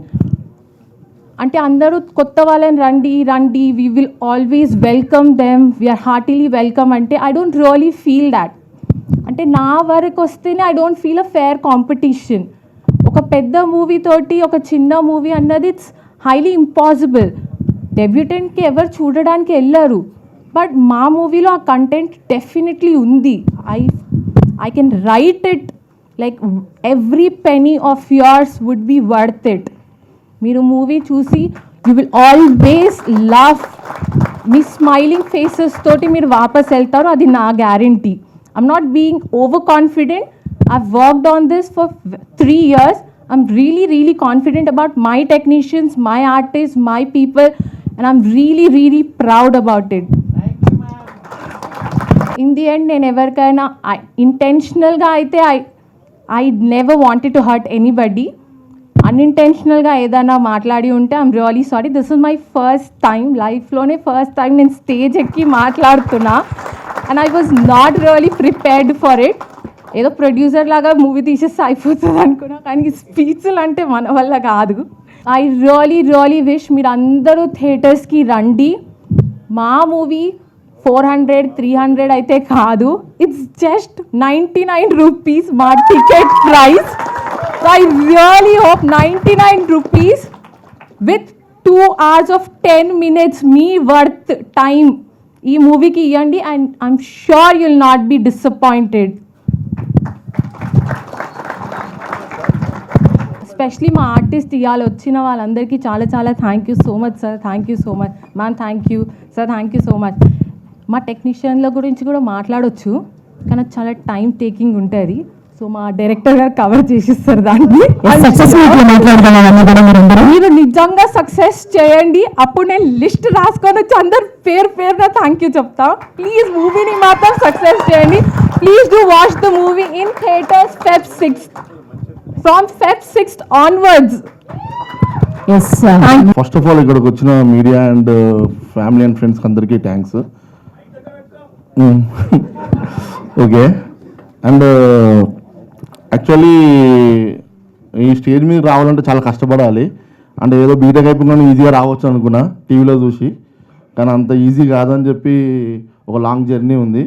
అంటే అందరూ కొత్త వాళ్ళని రండి we will always welcome them, we're heartily welcome అంటే I don't really feel that. అంటే నా వరకు వస్తేనే I don't feel a fair competition. ఒక పెద్ద మూవీ తోటి ఒక చిన్న మూవీ అన్నది ఇట్స్ హైలీ ఇంపాసిబుల్. డెబ్యూటెంట్కి ఎవరు చూడడానికి వెళ్ళరు, బట్ మా మూవీలో ఆ కంటెంట్ డెఫినెట్లీ ఉంది. I can write it like every penny of yours would be worth it. మీరు మూవీ చూసి యూ విల్ ఆల్వేస్ లవ్, మీ స్మైలింగ్ ఫేసెస్ తోటి మీరు వాపస్ వెళ్తారు, అది నా guarantee. I'm not being over confident. I've worked on this for 3 years. I'm really confident about my technicians, my artists, my people, and I'm really proud about it. In the end, నేను ఎవరికైనా ఇంటెన్షనల్గా అయితే I never wanted to hurt anybody. అన్ఇంటెన్షనల్గా ఏదైనా మాట్లాడి ఉంటే I'm really sorry. This is my first time, లైఫ్లోనే first time నేను stage ఎక్కి మాట్లాడుతున్నా, and I was not really prepared for it. ఏదో ప్రొడ్యూసర్ లాగా మూవీ తీసేస్తే అయిపోతుంది అనుకున్నా, కానీ స్పీచ్లు అంటే మన వల్ల కాదు. ఐ రియలీ విష్ మీరు అందరూ థియేటర్స్కి రండి. మా మూవీ 400-300 అయితే కాదు, ఇట్స్ జస్ట్ 99 రూపీస్ మా ticket price. I really hope 99 rupees with 2 hours of 10 minutes మీ వర్త్ టైం ఈ మూవీకి ఇవ్వండి, and I'm sure you will not be disappointed. Especially మా ఆర్టిస్ట్ ఇవాళ వచ్చిన వాళ్ళందరికీ చాలా thank you so much sir. Thank you so much ma'am. Thank you sir. Thank you so much. మా టెక్నీషియన్ల గురించి కూడా మాట్లాడవచ్చు, కానీ చాలా టైం టేకింగ్ ఉంటుంది. సో మా డైరెక్టర్ గారు కవర్ చేసిస్తారు దాన్ని. మీరు నిజంగా సక్సెస్ చేయండి, అప్పుడు నేను లిస్ట్ రాసుకొని వచ్చి అందరు పేరున థ్యాంక్ యూ చెప్తా. ప్లీజ్ మూవీని మాత్రం సక్సెస్ చేయండి. Please do watch the movie in theatres Feb 6th. From Feb 6th onwards. Yes sir. First of all ఇక్కడికి వచ్చిన మీడియా అండ్ ఫ్యామిలీ అండ్ ఫ్రెండ్స్కి అందరికీ థ్యాంక్స్. ఓకే. అండ్ యాక్చువల్లీ ఈ స్టేజ్ మీద రావాలంటే చాలా కష్టపడాలి. అంటే ఏదో బీటెక్ అయిపోయినా ఈజీగా రావచ్చు అనుకున్నా టీవీలో చూసి, కానీ అంత ఈజీ కాదని చెప్పి ఒక లాంగ్ జర్నీ ఉంది.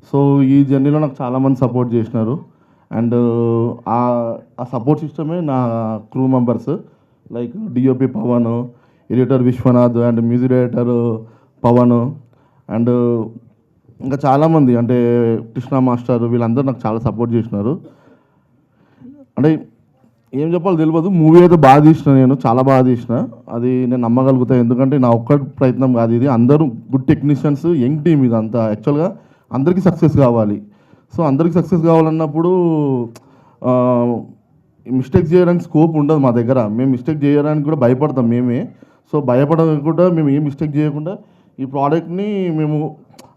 సో ఈ జర్నీలో నాకు చాలామంది సపోర్ట్ చేసినారు, అండ్ ఆ సపోర్ట్ సిస్టమే నా crew members like DOP Pavan, editor Vishwanath and music director Pavan, and ఇంకా చాలామంది అంటే కృష్ణ మాస్టర్, వీళ్ళందరూ నాకు చాలా సపోర్ట్ చేసినారు. అంటే ఏం చెప్పాలో తెలియదు. మూవీ అయితే బాగా తీసిన, నేను చాలా బాగా తీసిన, అది నేను నమ్మగలుగుతాను. ఎందుకంటే నా ఒక్క ప్రయత్నం కాదు ఇది, అందరూ గుడ్ టెక్నీషియన్స్, యంగ్ టీమ్ ఇదంతా. యాక్చువల్గా అందరికీ సక్సెస్ కావాలి. సో అందరికీ సక్సెస్ కావాలన్నప్పుడు మిస్టేక్ చేయడానికి స్కోప్ ఉండదు మా దగ్గర. మేము మిస్టేక్ చేయడానికి కూడా భయపడతాం మేమే. సో భయపడకుండా మేము ఏం మిస్టేక్ చేయకుండా ఈ ప్రోడక్ట్ని మేము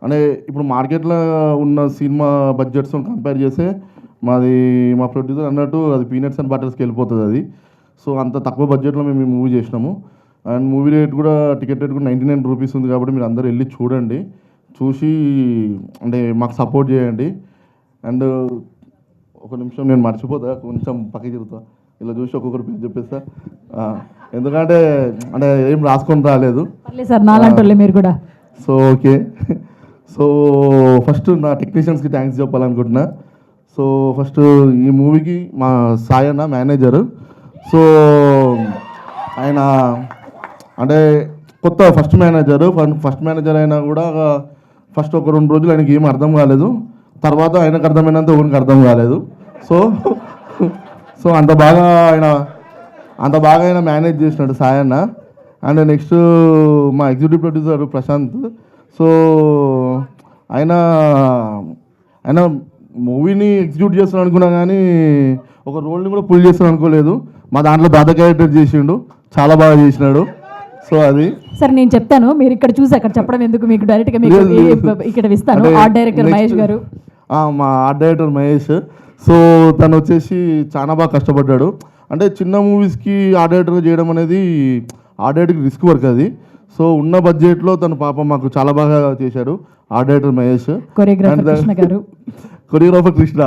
అంటే ఇప్పుడు మార్కెట్లో ఉన్న సినిమా బడ్జెట్స్తో కంపేర్ చేస్తే మా ప్రొడ్యూసర్ అన్నట్టు అది పీనట్స్ అండ్ బటర్స్కి వెళ్ళిపోతుంది అది. సో అంత తక్కువ బడ్జెట్లో మేము ఈ మూవీ చేసినాము. అండ్ మూవీ రేట్ కూడా టికెట్ రేట్ కూడా 99 రూపీస్ ఉంది. కాబట్టి మీరు అందరూ వెళ్ళి చూడండి, చూసి అంటే మాకు సపోర్ట్ చేయండి. అండ్ ఒక నిమిషం నేను మర్చిపోతా, కొంచెం పక్కకి తిరుగుతా, ఇలా చూసి ఒక్కొక్కరు పేరు చెప్పేస్తా. ఎందుకంటే అంటే ఏం రాసుకొని రాలేదు సార్ నాలంటోళ్ళే మీరు కూడా. So okay. సో ఫస్ట్ నా టెక్నీషియన్స్కి థ్యాంక్స్ చెప్పాలనుకుంటున్నా. సో ఫస్ట్ ఈ మూవీకి మా సాయి అన్న మేనేజర్. సో ఆయన అంటే కొత్త ఫస్ట్ మేనేజర్ అయినా కూడా ఫస్ట్ ఒక 2 రోజులు ఆయనకి ఏం అర్థం కాలేదు. తర్వాత ఆయనకు అర్థమైనంత ఊరికి అర్థం కాలేదు. సో సో అంత బాగా ఆయన మేనేజ్ చేసినాడు సాయన్న. అండ్ నెక్స్ట్ మా ఎగ్జిక్యూటివ్ ప్రొడ్యూసర్ ప్రశాంత్. సో ఆయన మూవీని ఎగ్జిక్యూట్ చేస్తాను అనుకున్నా కానీ ఒక రోల్ని కూడా పుల్ చేస్తాను అనుకోలేదు. మా దాంట్లో దాదా క్యారెక్టర్ చేసిండు, చాలా బాగా చేసినాడు. సో అది సరే నేను చెప్తాను, మీరు ఇక్కడ చూసి అక్కడ చెప్పడం ఎందుకు, మీకు డైరెక్ట్గా మీకు ఇక్కడ ఇస్తాను. ఆర్ట్ డైరెక్టర్ మహేష్ గారు, మా ఆర్ట్ డైరెక్టర్ మహేష్. సో తను వచ్చేసి చాలా బాగా కష్టపడ్డాడు. అంటే చిన్న మూవీస్కి ఆర్ట్ డైరెక్టర్గా చేయడం అనేది ఆర్ట్ డైరెక్టర్కి రిస్క్ వర్క్ అది. సో ఉన్న బడ్జెట్లో తను పాపం మాకు చాలా బాగా చేశాడు art director Mahesh. Choreographer Krishna.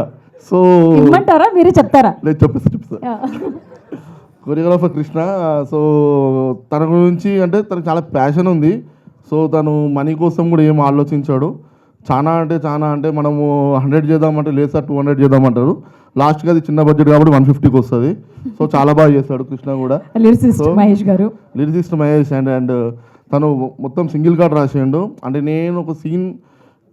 So ఇమ్మంటారా మీరే చెప్తారా? లేదు చెప్పేస్తా. కొరియోగ్రాఫర్ కృష్ణ. సో తన గురించి అంటే తనకు చాలా ప్యాషన్ ఉంది. సో తను మనీ కోసం కూడా ఏం ఆలోచించాడు. చాలా అంటే మనము 100 చేద్దామంటే లేదు సార్ 200 చేద్దామంటారు. లాస్ట్కి అది చిన్న బడ్జెట్ కాబట్టి 150కి వస్తుంది. సో చాలా బాగా చేస్తాడు కృష్ణ కూడా. లిరిసిస్ట్ మహేష్ గారు, లిరిసిస్ట్ మహేష్. అండ్ తను మొత్తం సింగిల్ కార్డ్ రాసిండు. అంటే నేను ఒక సీన్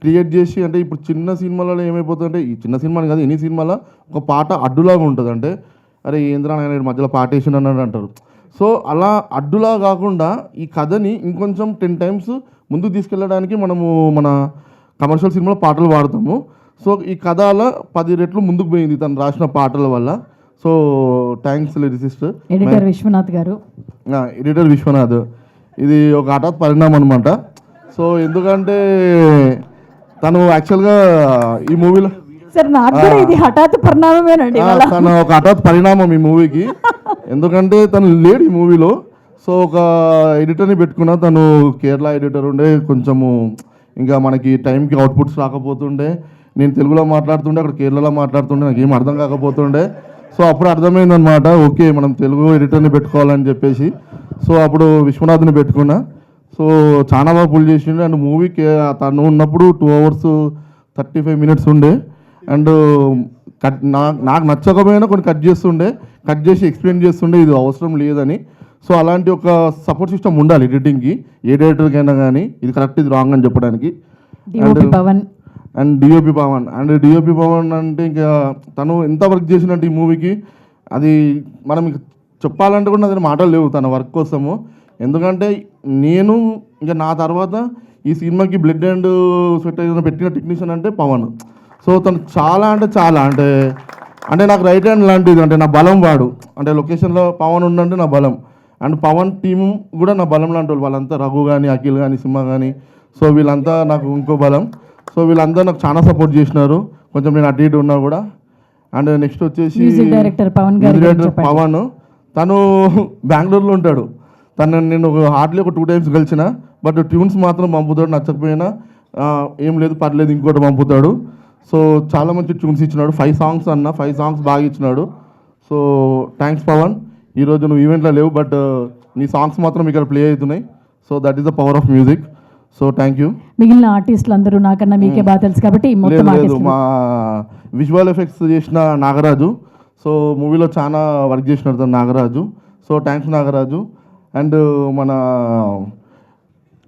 క్రియేట్ చేసి, అంటే ఇప్పుడు చిన్న సినిమాలలో ఏమైపోతుందంటే, ఈ చిన్న సినిమాని కాదు ఎన్ని సినిమాలో ఒక పాట అడ్డులాగా ఉంటుంది. అంటే అరే ఏంద్రా ఆయన మధ్యలో పాట వేసిన అన్నట్టు అంటారు. సో అలా అడ్డులా కాకుండా ఈ కథని ఇంకొంచెం 10 times ముందుకు తీసుకెళ్ళడానికి మనము మన కమర్షియల్ సినిమాలో పాటలు వాడతాము. సో ఈ కథ అలా 10 రెట్లు ముందుకు పోయింది తను రాసిన పాటల వల్ల. So thanks lyricist. Editor Vishwanath garu. Editor Vishwanath. ఇది ఒక హఠాత్ పరిణామం అనమాట. సో ఎందుకంటే తను యాక్చువల్గా ఈ మూవీలో సార్ నాకు కూడా ఇది హఠాత్ పరిణామమేనండి. తను ఒక హఠాత్ పరిణామం ఈ మూవీకి. ఎందుకంటే తను లేడు ఈ మూవీలో. సో ఒక ఎడిటర్ని పెట్టుకున్నా, తను కేరళ ఎడిటర్ ఉండే. కొంచెము ఇంకా మనకి టైంకి అవుట్పుట్స్ రాకపోతుండే. నేను తెలుగులో మాట్లాడుతుండే, అక్కడ కేరళలో మాట్లాడుతుండే, నాకు ఏం అర్థం కాకపోతుండే. సో అప్పుడు అర్థమైందనమాట, ఓకే మనం తెలుగు ఎడిటర్ని పెట్టుకోవాలని చెప్పేసి. సో అప్పుడు విశ్వనాథ్ని పెట్టుకున్నా. సో చాలా బాగా పుల్ చేసిండు. అండ్ మూవీకి తను ఉన్నప్పుడు 2 hours 35 minutes ఉండే. అండ్ నాకు నచ్చకపోయినా కొన్ని కట్ చేసి ఎక్స్ప్లెయిన్ చేస్తుండే ఇది అవసరం లేదని. సో అలాంటి ఒక సపోర్ట్ సిస్టమ్ ఉండాలి ఎడిటింగ్కి, ఏ డైరెక్టర్కైనా కానీ ఇది కరెక్ట్ ఇది రాంగ్ అని చెప్పడానికి. అండ్ డిఓపి పవన్ అంటే ఇంకా తను ఎంత వర్క్ చేసినట్టు ఈ మూవీకి అది మనం చెప్పాలంటే కూడా అది మాటలు లేవు తన వర్క్ కోసము. ఎందుకంటే నేను ఇంకా నా తర్వాత ఈ సినిమాకి బ్లడ్ అండ్ స్వెట్ పెట్టిన టెక్నీషియన్ అంటే పవన్. సో తను చాలా అంటే నాకు రైట్ హ్యాండ్ లాంటిది. అంటే నా బలం వాడు. అంటే లొకేషన్లో పవన్ ఉండంటే నా బలం. అండ్ పవన్ టీము కూడా నా బలం లాంటి వాళ్ళు. వాళ్ళంతా రఘు కానీ, అఖిల్ కానీ, సింహ కానీ. సో వీళ్ళంతా నాకు ఇంకో బలం. సో వీళ్ళంతా నాకు చాలా సపోర్ట్ చేసినారు, కొంచెం నేను అటు ఇటు ఉన్నా కూడా. అండ్ నెక్స్ట్ వచ్చేసి డైరెక్టర్ పవన్. తను బెంగళూరులో ఉంటాడు. నేను హార్డ్లీ ఒక 2 times కలిసిన. బట్ ట్యూన్స్ మాత్రం పంపుతాడు, నచ్చకపోయినా ఏం లేదు పర్లేదు ఇంకోటి పంపుతాడు. సో చాలా మంచి ట్యూన్స్ ఇచ్చినాడు. 5 songs అన్న, 5 songs బాగా ఇచ్చినాడు. So thanks Pavan. ఈరోజు నువ్వు ఈవెంట్లో లేవు, బట్ నీ సాంగ్స్ మాత్రం ఇక్కడ ప్లే అవుతున్నాయి. So that is the power of music. So thank you. మిగిలిన ఆర్టిస్టులు అందరూ నాకన్నా మీకే బాగా తెలుసు కాబట్టి లేదు మా విజువల్ ఎఫెక్ట్స్ చేసిన నాగరాజు. సో మూవీలో చాలా వర్క్ చేసినాడు తను Nagaraju. So thanks Nagaraju. And మన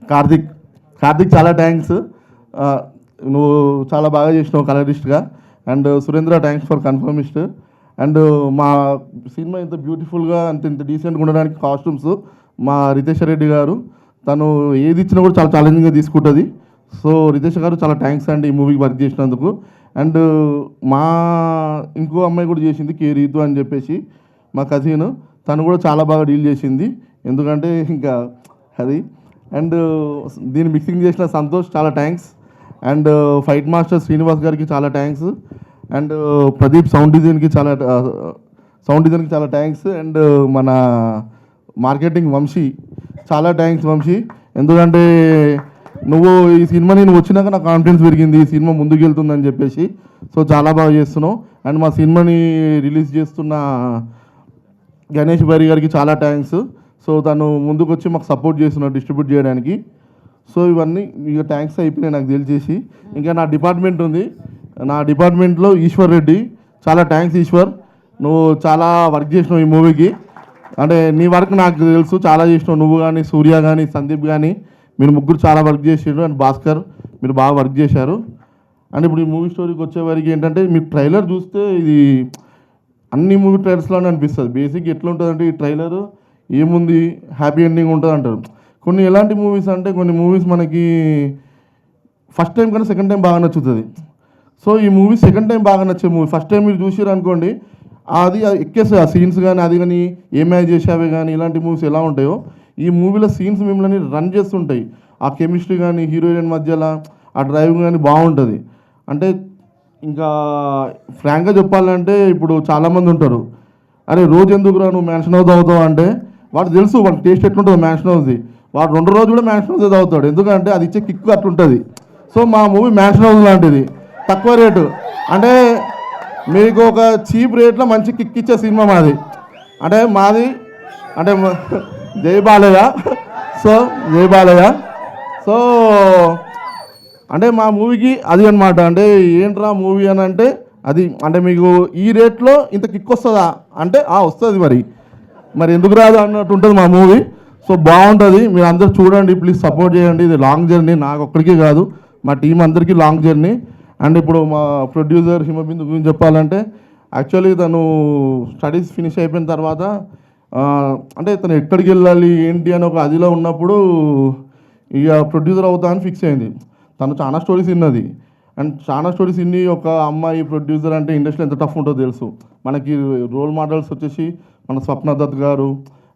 కార్తిక్ చాలా థ్యాంక్స్. నువ్వు చాలా బాగా చేసినావు కలరిస్ట్గా. And Surendra thanks for conformist. And మా సినిమా ఇంత బ్యూటిఫుల్గా ఇంత డీసెంట్గా ఉండడానికి కాస్ట్యూమ్స్ మా రితేష్ రెడ్డి గారు. తను ఏది ఇచ్చినా కూడా చాలా ఛాలెంజింగ్గా తీసుకుంటుంది. సో రితేష్ గారు చాలా థ్యాంక్స్ అండి ఈ మూవీకి వర్క్ చేసినందుకు. అండ్ మా ఇంకో అమ్మాయి కూడా చేసింది కే రీతు అని చెప్పేసి, మా కజిన్. తను కూడా చాలా బాగా డీల్ చేసింది. ఎందుకంటే ఇంకా అది. అండ్ దీన్ని మిక్సింగ్ చేసిన సంతోష్ చాలా thanks. And fight master Srinivas గారికి చాలా థ్యాంక్స్. అండ్ ప్రదీప్ సౌండ్ డిజైన్కి చాలా థ్యాంక్స్. అండ్ మన మార్కెటింగ్ వంశీ చాలా థ్యాంక్స్ వంశీ. ఎందుకంటే నువ్వు ఈ సినిమాని నువ్వు వచ్చినాక నాకు కాన్ఫిడెన్స్ పెరిగింది ఈ సినిమా ముందుకు వెళ్తుందని చెప్పేసి. సో చాలా బాగా చేస్తున్నావు. అండ్ మా సినిమాని రిలీజ్ చేస్తున్న గణేష్ బారి గారికి చాలా థ్యాంక్స్. సో తను ముందుకు వచ్చి మాకు సపోర్ట్ చేస్తున్నాడు డిస్ట్రిబ్యూట్ చేయడానికి. సో ఇవన్నీ ఇక థ్యాంక్స్ అయిపోయినాయి నాకు తెలిసేసి. ఇంకా నా డిపార్ట్మెంట్ ఉంది. నా డిపార్ట్మెంట్లో ఈశ్వర్ రెడ్డి చాలా థ్యాంక్స్ ఈశ్వర్. నువ్వు చాలా వర్క్ చేసినావు ఈ మూవీకి. అంటే నీ వర్క్ నాకు తెలుసు చాలా చేసినావు. నువ్వు కానీ, సూర్య కానీ, సందీప్ కానీ, మీరు ముగ్గురు చాలా వర్క్ చేసారు. అండ్ భాస్కర్ మీరు బాగా వర్క్ చేశారు. అండ్ ఇప్పుడు ఈ మూవీ స్టోరీకి వచ్చేవారికి ఏంటంటే మీకు ట్రైలర్ చూస్తే ఇది అన్ని మూవీ ట్రైలర్స్లోనే అనిపిస్తుంది. బేసిక్ ఎట్లా ఉంటుందంటే ఈ ట్రైలర్ ఏముంది హ్యాపీ ఎండింగ్ ఉంటుంది అంటారు. కొన్ని ఎలాంటి మూవీస్ అంటే కొన్ని మూవీస్ మనకి ఫస్ట్ టైం కన్నా సెకండ్ టైం బాగా నచ్చుతుంది. సో ఈ మూవీ సెకండ్ టైం బాగా నచ్చే మూవీ. ఫస్ట్ టైం మీరు చూసారు అనుకోండి అది ఎక్కేస్తుంది, ఆ సీన్స్ కానీ అది కానీ ఏమై చేసావే కానీ ఇలాంటి మూవీస్ ఎలా ఉంటాయో ఈ మూవీలో సీన్స్ మిమ్మల్ని రన్ చేస్తుంటాయి. ఆ కెమిస్ట్రీ కానీ హీరోయిన్ మధ్యలో ఆ డ్రైవింగ్ కానీ బాగుంటుంది. అంటే ఇంకా ఫ్రాంక్గా చెప్పాలంటే ఇప్పుడు చాలామంది ఉంటారు, అరే రోజు ఎందుకురా నువ్వు మ్యాన్షన్ హౌస్ అవుతావు అంటే వాడు తెలుసు వాడు టేస్ట్ ఎట్లుంటుంది మ్యాన్షన్ హౌస్ది. వాడు 2 రోజులు కూడా మ్యాన్షన్ హౌస్ తాగుతాడు, ఎందుకంటే అది ఇచ్చే కిక్ అట్లుంటుంది. సో మా మూవీ మ్యాన్షన్ హౌస్ లాంటిది, తక్కువ రేటు. అంటే మీకు ఒక చీప్ రేట్లో మంచి కిక్ ఇచ్చే సినిమా మాది. అంటే మాది అంటే జై బాలయ్య. సో జై బాలయ్య. సో అంటే మా మూవీకి అది అనమాట. అంటే ఏంట్రా మూవీ అని అంటే అది అంటే మీకు ఈ రేట్లో ఇంత కిక్ వస్తుందా అంటే వస్తుంది, మరి ఎందుకు రాదు అన్నట్టు ఉంటుంది మా మూవీ. సో బాగుంటుంది, మీరు అందరు చూడండి, ప్లీజ్ సపోర్ట్ చేయండి. ఇది లాంగ్ జర్నీ, నాకు ఒక్కడికే కాదు మా టీం అందరికీ లాంగ్ జర్నీ. అండ్ ఇప్పుడు మా ప్రొడ్యూసర్ హిమబిందు గురించి చెప్పాలంటే యాక్చువల్లీ తను స్టడీస్ ఫినిష్ అయిపోయిన తర్వాత అంటే తను ఎక్కడికి వెళ్ళాలి ఏంటి అని ఒక అదిలో ఉన్నప్పుడు ఇక ప్రొడ్యూసర్ అవుతా అని ఫిక్స్ అయింది. తను చాలా స్టోరీస్ విన్నది, అండ్ చాలా స్టోరీస్ విని ఒక అమ్మాయి ప్రొడ్యూసర్ అంటే ఇండస్ట్రీలో ఎంత టఫ్ ఉంటుందో తెలుసు. మనకి రోల్ మోడల్స్ వచ్చేసి మన స్వప్న దత్ గారు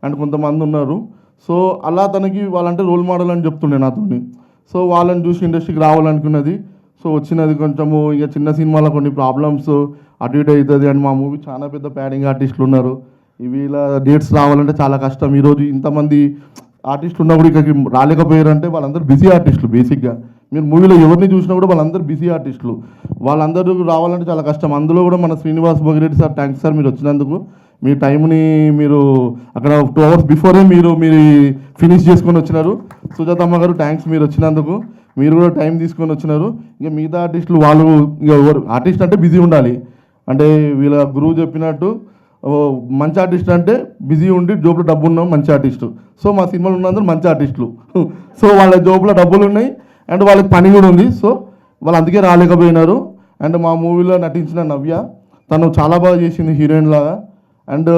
అండ్ కొంతమంది ఉన్నారు. సో అలా తనకి వాళ్ళంటే రోల్ మోడల్ అని చెప్తుండే నాతోని. సో వాళ్ళని చూసి ఇండస్ట్రీకి రావాలనుకున్నది. సో వచ్చినది కొంచెము ఇక చిన్న సినిమాలో కొన్ని ప్రాబ్లమ్స్ అటు ఇటు అవుతుంది. అండ్ మా మూవీ చాలా పెద్ద ప్యాడింగ్ ఆర్టిస్టులు ఉన్నారు, వీళ్ళ డేట్స్ రావాలంటే చాలా కష్టం. ఈరోజు ఇంతమంది ఆర్టిస్టులు ఉన్నప్పుడు ఇక్కడికి రాలేకపోయారంటే వాళ్ళందరూ బిజీ ఆర్టిస్టులు. బేసిక్గా మీరు మూవీలో ఎవరిని చూసినా కూడా వాళ్ళందరూ బిజీ ఆర్టిస్టులు, వాళ్ళందరూ రావాలంటే చాలా కష్టం. అందులో కూడా మన Srinivas Bhogireddy sir, thanks sir మీరు వచ్చినందుకు. మీ టైంని మీరు అక్కడ 2 hours బిఫోరే మీరు ఫినిష్ చేసుకొని వచ్చినారు. సుజాతమ్మ గారు థ్యాంక్స్ మీరు వచ్చినందుకు, మీరు కూడా టైం తీసుకొని వచ్చినారు. ఇక మిగతా ఆర్టిస్టులు వాళ్ళు ఇక ఎవరు ఆర్టిస్ట్ అంటే బిజీ ఉండాలి. అంటే వీళ్ళ గురువు చెప్పినట్టు మంచి ఆర్టిస్ట్ అంటే బిజీ ఉండి జోబులో డబ్బు ఉన్నాం మంచి ఆర్టిస్టు. సో మా సినిమాలు ఉన్నందరూ మంచి ఆర్టిస్టులు. సో వాళ్ళ జోబులో డబ్బులు ఉన్నాయి అండ్ వాళ్ళకి పని కూడా ఉంది. సో వాళ్ళు అందుకే రాలేకపోయినారు. అండ్ మా మూవీలో నటించిన నవ్య, తను చాలా బాగా చేసింది హీరోయిన్ లాగా. అండ్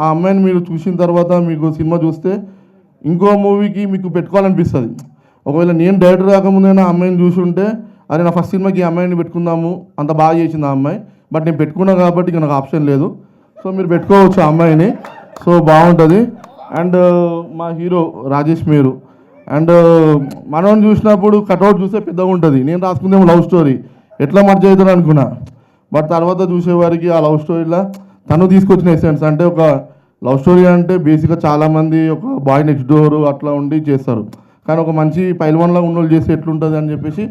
ఆ అమ్మాయిని మీరు చూసిన తర్వాత మీకు సినిమా చూస్తే ఇంకో మూవీకి మీకు పెట్టుకోవాలనిపిస్తుంది. ఒకవేళ నేను డైరెక్టర్ కాకముందైనా ఆ అమ్మాయిని చూసి ఉంటే అరే నా ఫస్ట్ సినిమాకి ఈ అమ్మాయిని పెట్టుకుందాము, అంత బాగా చేసింది ఆ అమ్మాయి. బట్ నేను పెట్టుకున్నా కాబట్టి ఇక నాకు ఆప్షన్ లేదు. సో మీరు పెట్టుకోవచ్చు ఆ అమ్మాయిని, సో బాగుంటుంది. అండ్ మా హీరో రాజేష్ మీరు, అండ్ మనం చూసినప్పుడు కట్అవుట్ చూస్తే పెద్దగా ఉంటుంది. నేను రాసుకుందేమో లవ్ స్టోరీ ఎట్లా మర్చి అవుతాను అనుకున్నా, బట్ తర్వాత చూసేవారికి ఆ లవ్ స్టోరీలో తను తీసుకొచ్చిన ఎసెన్స్. అంటే ఒక లవ్ స్టోరీ అంటే బేసిక్గా చాలామంది ఒక బాయ్ నెక్స్ట్ డోర్ అట్లా ఉండి చేస్తారు, కానీ ఒక మంచి పైల్వాన్లా ఉన్నోళ్ళు చేస్తే ఎట్లుంటుంది అని చెప్పేసి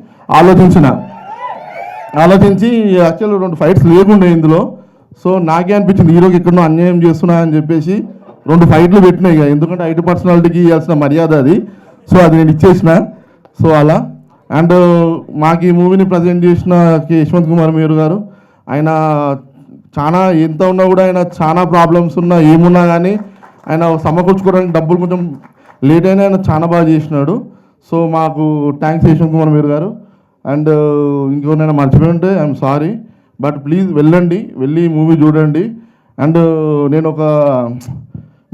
ఆలోచించి యాక్చువల్ 2 ఫైట్స్ లేకుండే ఇందులో. సో నాకే అనిపించింది హీరోకి ఎక్కడో అన్యాయం చేస్తున్నా అని చెప్పేసి 2 ఫైట్లు పెట్టినాయి. ఎందుకంటే ఐటీ పర్సనాలిటీకి ఇవ్వాల్సిన మర్యాద అది. సో అది నేను ఇచ్చేసిన. సో అలా అండ్ మాకు ఈ మూవీని ప్రజెంట్ చేసిన యశ్వంత్ కుమార్ మేరు గారు, ఆయన చాలా ఎంత ఉన్నా కూడా ఆయన చాలా ప్రాబ్లమ్స్ ఉన్నా ఏమున్నా కానీ ఆయన సమకూర్చుకోవడానికి డబ్బులు కొంచెం లేట్ అయినా ఆయన చాలా బాగా చేసినాడు. సో మాకు థ్యాంక్స్ యశ్వంత్ కుమార్ మేరు గారు. అండ్ ఇంకొకరైనా మర్చిపోయి ఉంటే ఐఎమ్ సారీ, బట్ ప్లీజ్ వెళ్ళండి, వెళ్ళి మూవీ చూడండి. అండ్ నేను ఒక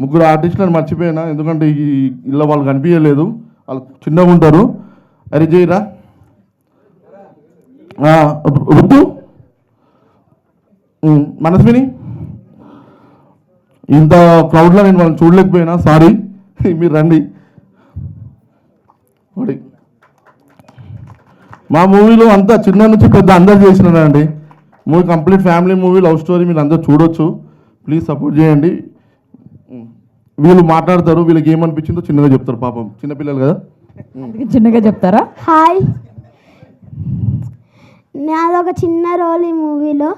3 ఆర్టిస్టులను మర్చిపోయినా, ఎందుకంటే ఈ ఇళ్ళ వాళ్ళు కనిపించలేదు, వాళ్ళు చిన్నగా ఉంటారు. అరే జైరా రుద్దు మనస్విని, ఇంత క్రౌడ్లో నేను వాళ్ళని చూడలేకపోయినా సారీ, మీరు రండి. మా మూవీలో అంతా చిన్న నుంచి పెద్ద అందరు చేసినారండి. Movie complete family movie, love story, మీరు అందరూ చూడొచ్చు. ప్లీజ్ సపోర్ట్ చేయండి. వీళ్ళు మాట్లాడతారు, వీళ్ళకి ఏమనిపించిందో చిన్నగా చెప్తారు, పాపం చిన్నపిల్లలు కదా, చిన్నగా చెప్తారా? హాయ్, నాదొక చిన్న రోల్ ఈ మూవీలో.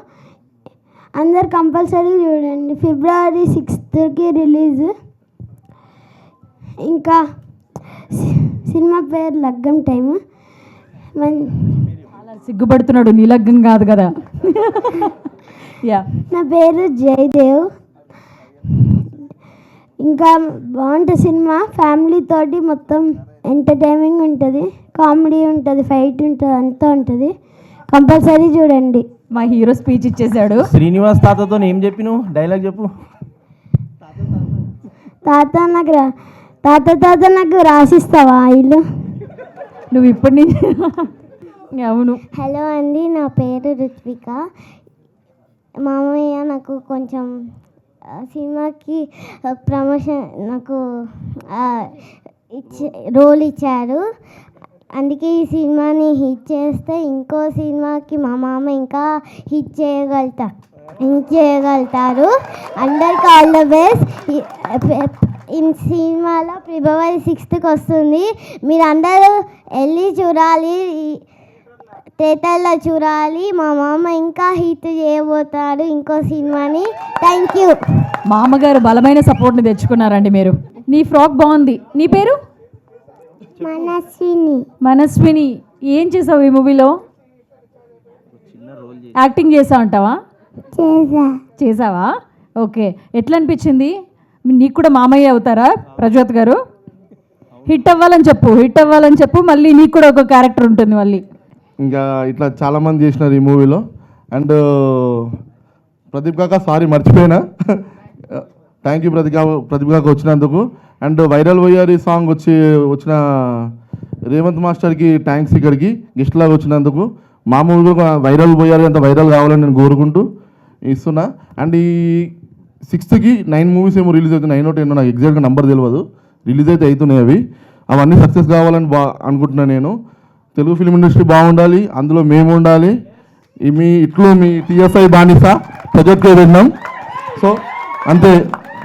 అందరు కంపల్సరీ చూడండి. February 6th release. ఇంకా సినిమా పేరు లగ్గం టైం. సిగ్గుపడుతున్నాడు, నీ లగ్గం కాదు కదా. నా పేరు జయదేవ్. ఇంకా బాగుంటుంది సినిమా, ఫ్యామిలీ తోటి మొత్తం ఎంటర్టైనింగ్ ఉంటుంది, కామెడీ ఉంటుంది, ఫైట్ ఉంటుంది, అంతా ఉంటుంది. కంపల్సరీ చూడండి. మా హీరో స్పీచ్ ఇచ్చేశాడు. శ్రీనివాస్ తాతతో ఏం చెప్పి నువ్వు డైలాగ్ చెప్పు. తాత నాకు రాసిస్తావా ఇల్లు? నువ్వు ఇప్పటి నుంచి అవును. హలో అండి, నా పేరు రుత్విక. మామయ్య నాకు కొంచెం సినిమాకి ప్రమోషన్ నాకు రోల్ ఇచ్చారు. అందుకే ఈ సినిమాని హిట్ చేస్తే ఇంకో సినిమాకి మా మామ ఇంకా హిట్ చేయగలుగుతారు. అందరికి ఆల్ ద బెస్ట్. ఈ సినిమాలో ఫిబ్రవరి 6th వస్తుంది. మీరు అందరూ వెళ్ళి చూడాలి, థియేటర్లో చూడాలి. మా మామ ఇంకా హిట్ చేయబోతారు ఇంకో సినిమాని. Thank you. మా అమ్మగారు బలమైన సపోర్ట్ని తెచ్చుకున్నారండి మీరు. నీ ఫ్రాక్ బాగుంది. నీ పేరు? మనస్విని. ఏం చేసావు ఈ మూవీలో? యాక్టింగ్ చేసా అంటావా? చేసావా? ఓకే. ఎట్లా అనిపించింది? నీకు కూడా మామయ్య అవుతారా ప్రజ్యోత్ గారు? హిట్ అవ్వాలని చెప్పు. మళ్ళీ నీకు కూడా ఒక క్యారెక్టర్ ఉంటుంది మళ్ళీ. ఇంకా ఇట్లా చాలామంది చేసినారు ఈ మూవీలో. అండ్ ప్రదీప్ కాక సారీ మర్చిపోయినా. థ్యాంక్ యూ ప్రదీప్ కాక వచ్చినందుకు. అండ్ వైరల్ వయ్యారి సాంగ్ వచ్చిన రేవంత్ మాస్టర్కి థ్యాంక్స్ ఇక్కడికి గెస్ట్ లాగా వచ్చినందుకు. మా మూవీ కూడా వైరల్ పోయారు, అంత వైరల్ కావాలని నేను కోరుకుంటూ ఇస్తున్నా. అండ్ ఈ 6th 9 మూవీస్ ఏమో రిలీజ్ అవుతున్నాయి. 9 or 10 నాకు ఎగ్జాక్ట్గా నెంబర్ తెలియదు. రిలీజ్ అయితే అవుతున్నాయి అవి. అవన్నీ సక్సెస్ కావాలని అనుకుంటున్నాను నేను. తెలుగు ఫిల్మ్ ఇండస్ట్రీ బాగుండాలి, అందులో మేము ఉండాలి. మీ TSI బానిస ప్రజెక్ట్గా విన్నాం. సో అంతే.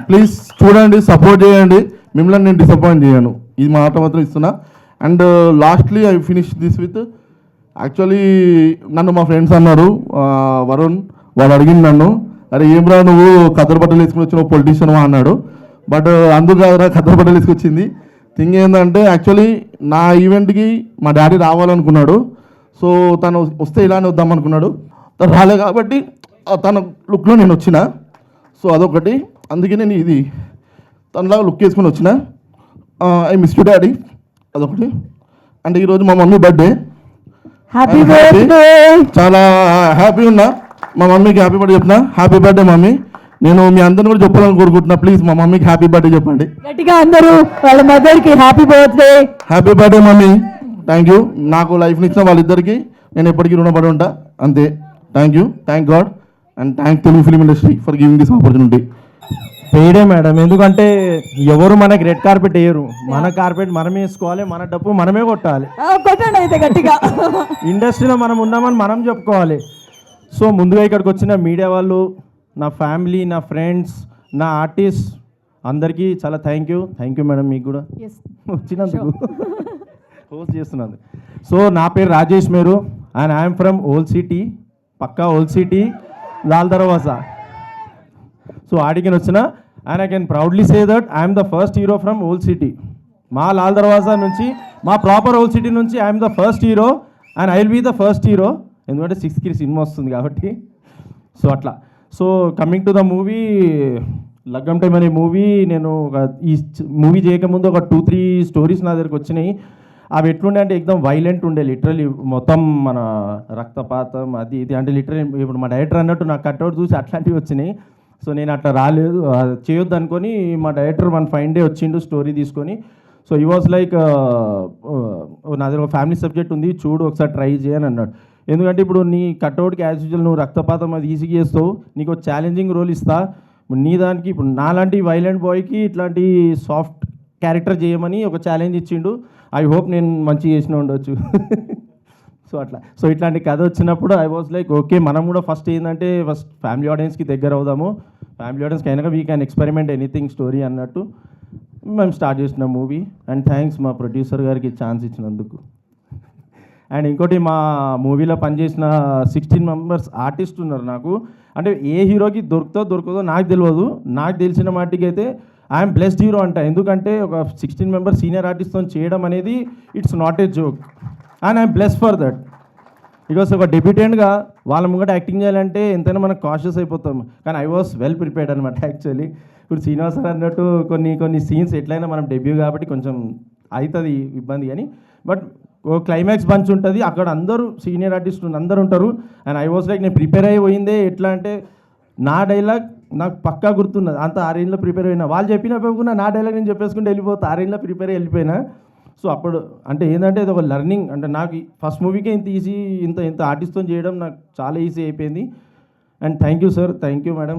ప్లీజ్ చూడండి, సపోర్ట్ చేయండి. మిమ్మల్ని నేను డిసప్పాయింట్ చేయను, ఈ మాట మాత్రం ఇస్తున్నా. And lastly I finish this with actually నన్ను మా ఫ్రెండ్స్ అన్నారు, వరుణ్ వాడు అడిగింది నన్ను, అరే ఏం రా నువ్వు కద్దరు బట్టలు వేసుకుని వచ్చిన పొలిటీషియన్ అన్నాడు. బట్ అందుకు కాదురా కద్దరు బట్టలు వేసుకొచ్చింది. థింగ్ ఏంటంటే యాక్చువల్లీ నా ఈవెంట్కి మా డాడీ రావాలనుకున్నాడు. సో తను వస్తే ఇలానే వద్దాం అనుకున్నాడు. తను రాలే కాబట్టి తన లుక్లో నేను వచ్చిన. సో అదొకటి. అందుకే నేను ఇది తనలాగా లుక్ వేసుకొని వచ్చిన. ఐ మిస్ యూ డాడీ, అదొకటి. అంటే ఈరోజు మా మమ్మీ బర్త్డే. Happy birthday. చాలా హ్యాపీ ఉన్నా. మా మమ్మీకి హ్యాపీ బర్త్డే చెప్తున్నా. Happy birthday mummy. నేను మీ అందరిని కూడా చెప్పాలని కోరుకుంటున్నా. ప్లీజ్ మా మమ్మీకి హ్యాపీ బర్త్డే చెప్పండి గట్టిగా అందరూ. వాళ్ళ మదర్కి happy birthday. Happy birthday mummy. Thank you. నాకు లైఫ్ని ఇచ్చిన వాళ్ళిద్దరికి నేను ఎప్పటికీ రుణపడి ఉంటా. అంతే. Thank you. Thank God and thank Telugu film industry for giving this opportunity. పేడే మేడం, ఎందుకంటే ఎవరు మనకి రెడ్ కార్పెట్ వేయరు. మన కార్పెట్ మనమే వేసుకోవాలి, మన డప్పు మనమే కొట్టాలి. కొట్టండి అయితే గట్టిగా. ఇండస్ట్రీలో మనం ఉన్నామని మనం చెప్పుకోవాలి. సో ముందుగా ఇక్కడికి వచ్చిన మీడియా వాళ్ళు, నా ఫ్యామిలీ, నా ఫ్రెండ్స్, నా ఆర్టిస్ట్ అందరికీ చాలా థ్యాంక్ యూ మేడం. మీకు కూడా వచ్చినందుకు, హోస్ట్ చేస్తున్నందుకు. సో నా పేరు Rajesh Meru and I'm from old city, పక్కా old city, Lal Darwaza. So ఆడికి వచ్చిన and I can proudly say that I'm the first hero from old city. మా లాల్ దర్వాజా నుంచి, మా ప్రాపర్ ఓల్డ్ సిటీ నుంచి I'm the first hero and I will be the first hero. ఎందుకంటే 6th cinema వస్తుంది కాబట్టి. So అట్లా. So coming to the movie, Laggam time అనే movie, నేను ఈ మూవీ చేయకముందు ఒక 2-3 స్టోరీస్ నా దగ్గరకు వచ్చినాయి. అవి ఎట్లుండే అంటే ఎక్దమ్ వైలెంట్ ఉండే. లిటరలీ మొత్తం మన రక్తపాతం అది ఇది అంటే లిటరలీ ఇప్పుడు మా డైరెక్టర్ అన్నట్టు నాకు కట్అవుట్ చూసి అట్లాంటివి వచ్చినాయి. సో నేను అట్లా రాలేదు, చేయొద్దు అనుకొని మా డైరెక్టర్ 1 fine day వచ్చిండు స్టోరీ తీసుకొని. సో ఈ వాజ్ లైక్ నా దగ్గర ఒక ఫ్యామిలీ సబ్జెక్ట్ ఉంది, చూడు ఒకసారి ట్రై చేయని అన్నాడు. ఎందుకంటే ఇప్పుడు నీ కట్అవుట్కి యాజ్ యూజువల్ నువ్వు రక్తపాతం అది ఈజీగా చేస్తావు, నీకు ఒక ఛాలెంజింగ్ రోల్ ఇస్తా. నీ దానికి ఇప్పుడు నాలాంటి వైలెంట్ బాయ్కి ఇట్లాంటి సాఫ్ట్ క్యారెక్టర్ చేయమని ఒక ఛాలెంజ్ ఇచ్చిండు. ఐ హోప్ నేను మంచిగా చేసిన ఉండొచ్చు. సో అట్లా. సో ఇట్లాంటి కథ వచ్చినప్పుడు ఐ వాజ్ లైక్ ఓకే, మనం కూడా ఫస్ట్ ఏంటంటే ఫస్ట్ ఫ్యామిలీ ఆడియన్స్కి దగ్గర అవుదాము, ఫ్యామిలీ ఆడియన్స్కి అయినాక we can experiment anything story అన్నట్టు మేము స్టార్ట్ చేసిన మూవీ. అండ్ థ్యాంక్స్ మా ప్రొడ్యూసర్ గారికి ఛాన్స్ ఇచ్చినందుకు. అండ్ ఇంకోటి, మా మూవీలో పనిచేసిన 16 members ఆర్టిస్ట్ ఉన్నారు నాకు. అంటే ఏ హీరోకి దొరకదో నాకు తెలియదు. నాకు తెలిసిన మాటికి అయితే ఐఎమ్ బ్లెస్డ్ హీరో అంట. ఎందుకంటే ఒక 16 members సీనియర్ ఆర్టిస్ట్తో చేయడం అనేది it's not a joke and I'm blessed for that. Because ఒక డెబ్యూటెంట్గా వాళ్ళ ముంగట యాక్టింగ్ చేయాలంటే ఎంతైనా మనకు కాషియస్ అయిపోతాం. కానీ ఐ వాస్ వెల్ ప్రిపేర్డ్ అనమాట యాక్చువల్లీ. ఇప్పుడు శ్రీనివాస్ సార్ అన్నట్టు కొన్ని సీన్స్ ఎట్లయినా మనం డెబ్యూ కాబట్టి కొంచెం అవుతుంది ఇబ్బంది. కానీ బట్ ఓ క్లైమాక్స్ బంచ్ ఉంటుంది, అక్కడ అందరూ సీనియర్ ఆర్టిస్టులు అందరూ ఉంటారు. అండ్ ఐ వాజ్ లైక్ నేను ప్రిపేర్ అయ్యి పోయిందే ఎట్లా అంటే నా డైలాగ్ నాకు పక్కా గుర్తున్నది, అంత ఆ రేంజ్లో ప్రిపేర్ అయినా. వాళ్ళు చెప్పినప్పుడు నా డైలాగ్ నేను చెప్పేసుకుంటే వెళ్ళిపోతా, ఆ రేంజ్లో ప్రిపేర్ అయ్యి వెళ్ళిపోయినా. సో అప్పుడు అంటే ఏంటంటే ఇది ఒక లెర్నింగ్. అంటే నాకు ఫస్ట్ మూవీకే ఇంత ఈజీ, ఇంత ఆర్టిస్ట్తో చేయడం నాకు చాలా ఈజీ అయిపోయింది. And thank you sir, thank you madam,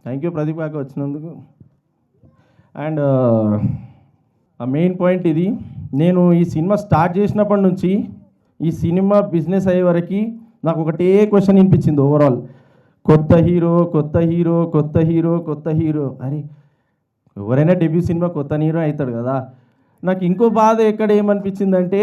thank you Pradeep కాక వచ్చినందుకు. అండ్ ఆ మెయిన్ పాయింట్ ఇది, నేను ఈ సినిమా స్టార్ట్ చేసినప్పటి నుంచి ఈ సినిమా బిజినెస్ అయ్యే వరకు నాకు ఒకటే క్వశ్చన్ వినిపించింది ఓవరాల్, కొత్త హీరో కొత్త హీరో కొత్త హీరో కొత్త హీరో. అరే ఎవరైనా డెబ్యూ సినిమా కొత్త హీరో అవుతాడు కదా. నాకు ఇంకో బాధ ఎక్కడ ఏమనిపించిందంటే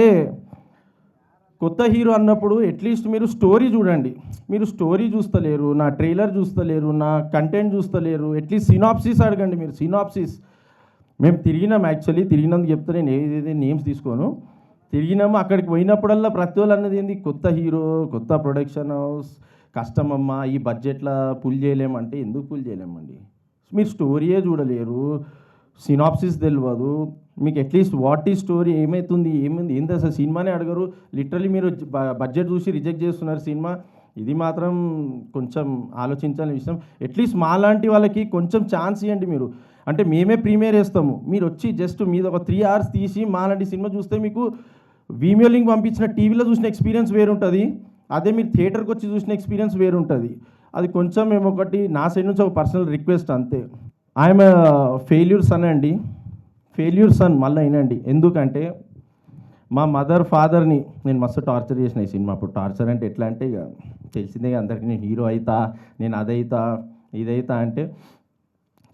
కొత్త హీరో అన్నప్పుడు అట్లీస్ట్ మీరు స్టోరీ చూడండి, మీరు స్టోరీ చూస్తలేరు, నా ట్రైలర్ చూస్తలేరు, నా కంటెంట్ చూస్తలేరు, అట్లీస్ట్ సినాప్సిస్ అడగండి మీరు, సినాప్సిస్. మేము తిరిగినాం, యాక్చువల్లీ తిరిగినందుకు చెప్తే నేను ఏది నేమ్స్ తీసుకోను. తిరిగినాము, అక్కడికి పోయినప్పుడల్లా ప్రతి వాళ్ళు అన్నది ఏంది, కొత్త హీరో కొత్త ప్రొడక్షన్ హౌస్ కష్టమమ్మ, ఈ బడ్జెట్లో పుల్ చేయలేమంటే ఎందుకు పుల్ చేయలేమండి? మీరు స్టోరీయే చూడలేరు, సినాప్సిస్ తెలియదు మీకు, అట్లీస్ట్ వాట్ ఈ స్టోరీ, ఏమవుతుంది ఏంది అసలు సినిమానే అడగరు. లిటరలీ మీరు బడ్జెట్ చూసి రిజెక్ట్ చేస్తున్నారు సినిమా. ఇది మాత్రం కొంచెం ఆలోచించాలని విషయం. అట్లీస్ట్ మాలాంటి వాళ్ళకి కొంచెం ఛాన్స్ ఇవ్వండి మీరు. అంటే మేమే ప్రీమియర్ వేస్తాము, మీరు వచ్చి జస్ట్ మీద ఒక 3 hours తీసి మాలాంటి సినిమా చూస్తే మీకు వీమియో లింక్ పంపించిన టీవీలో చూసిన ఎక్స్పీరియన్స్ వేరుంటుంది, అదే మీరు థియేటర్కి వచ్చి చూసిన ఎక్స్పీరియన్స్ వేరుంటుంది. అది కొంచెం మేము ఒకటి నా సైడ్ నుంచి ఒక పర్సనల్ రిక్వెస్ట్ అంతే. ఐఎమ్ ఫెయిల్యూర్ సన్ అండి, ఫెయిల్యూర్ సన్ మళ్ళీ అయినండి. ఎందుకంటే మా మదర్ ఫాదర్ని నేను మస్తు టార్చర్ చేసిన ఈ సినిమా. అప్పుడు టార్చర్ అంటే ఎట్లా అంటే ఇక తెలిసిందే అందరికీ, నేను హీరో అవుతా, నేను అదైతా ఇదైతా అంటే.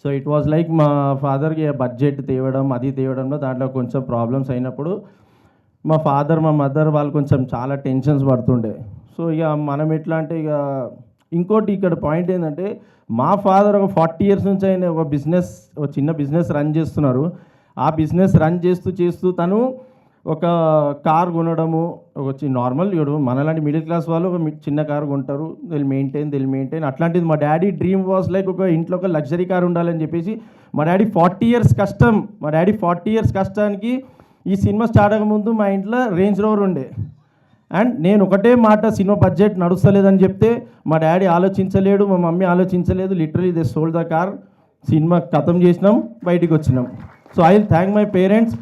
సో ఇట్ వాజ్ లైక్ మా ఫాదర్కి బడ్జెట్ తేవడం అది తేవడంలో దాంట్లో కొంచెం ప్రాబ్లమ్స్ అయినప్పుడు మా ఫాదర్ మా మదర్ వాళ్ళు కొంచెం చాలా టెన్షన్స్ పడుతుండే. సో ఇక మనం ఎట్లా అంటే ఇక ఇంకోటి ఇక్కడ పాయింట్ ఏంటంటే మా ఫాదర్ ఒక 40 years నుంచి ఆయన ఒక చిన్న బిజినెస్ రన్ చేస్తున్నారు. ఆ బిజినెస్ రన్ చేస్తూ తను ఒక కార్ కొనడము, ఒక నార్మల్ మనలాంటి మిడిల్ క్లాస్ వాళ్ళు ఒక చిన్న కార్ కొంటారు, దిల్ మెయింటైన్ అట్లాంటిది. మా డాడీ డ్రీమ్ వాజ్ లైక్ ఒక ఇంట్లో ఒక లగ్జరీ కార్ ఉండాలని చెప్పేసి మా డాడీ 40 years కష్టం, మా డాడీ 40 years కష్టానికి ఈ సినిమా స్టార్ట్ అవ్వకముందు మా ఇంట్లో రేంజ్ రోవర్ ఉండే. అండ్ నేను ఒకటే మాట, సినిమా బడ్జెట్ నడుస్తలేదని చెప్తే మా డాడీ ఆలోచించలేడు, మా మమ్మీ ఆలోచించలేదు, literally they sold the car. Cinema ఖతం చేసినాం, బయటికి వచ్చినాం. So I will thank my parents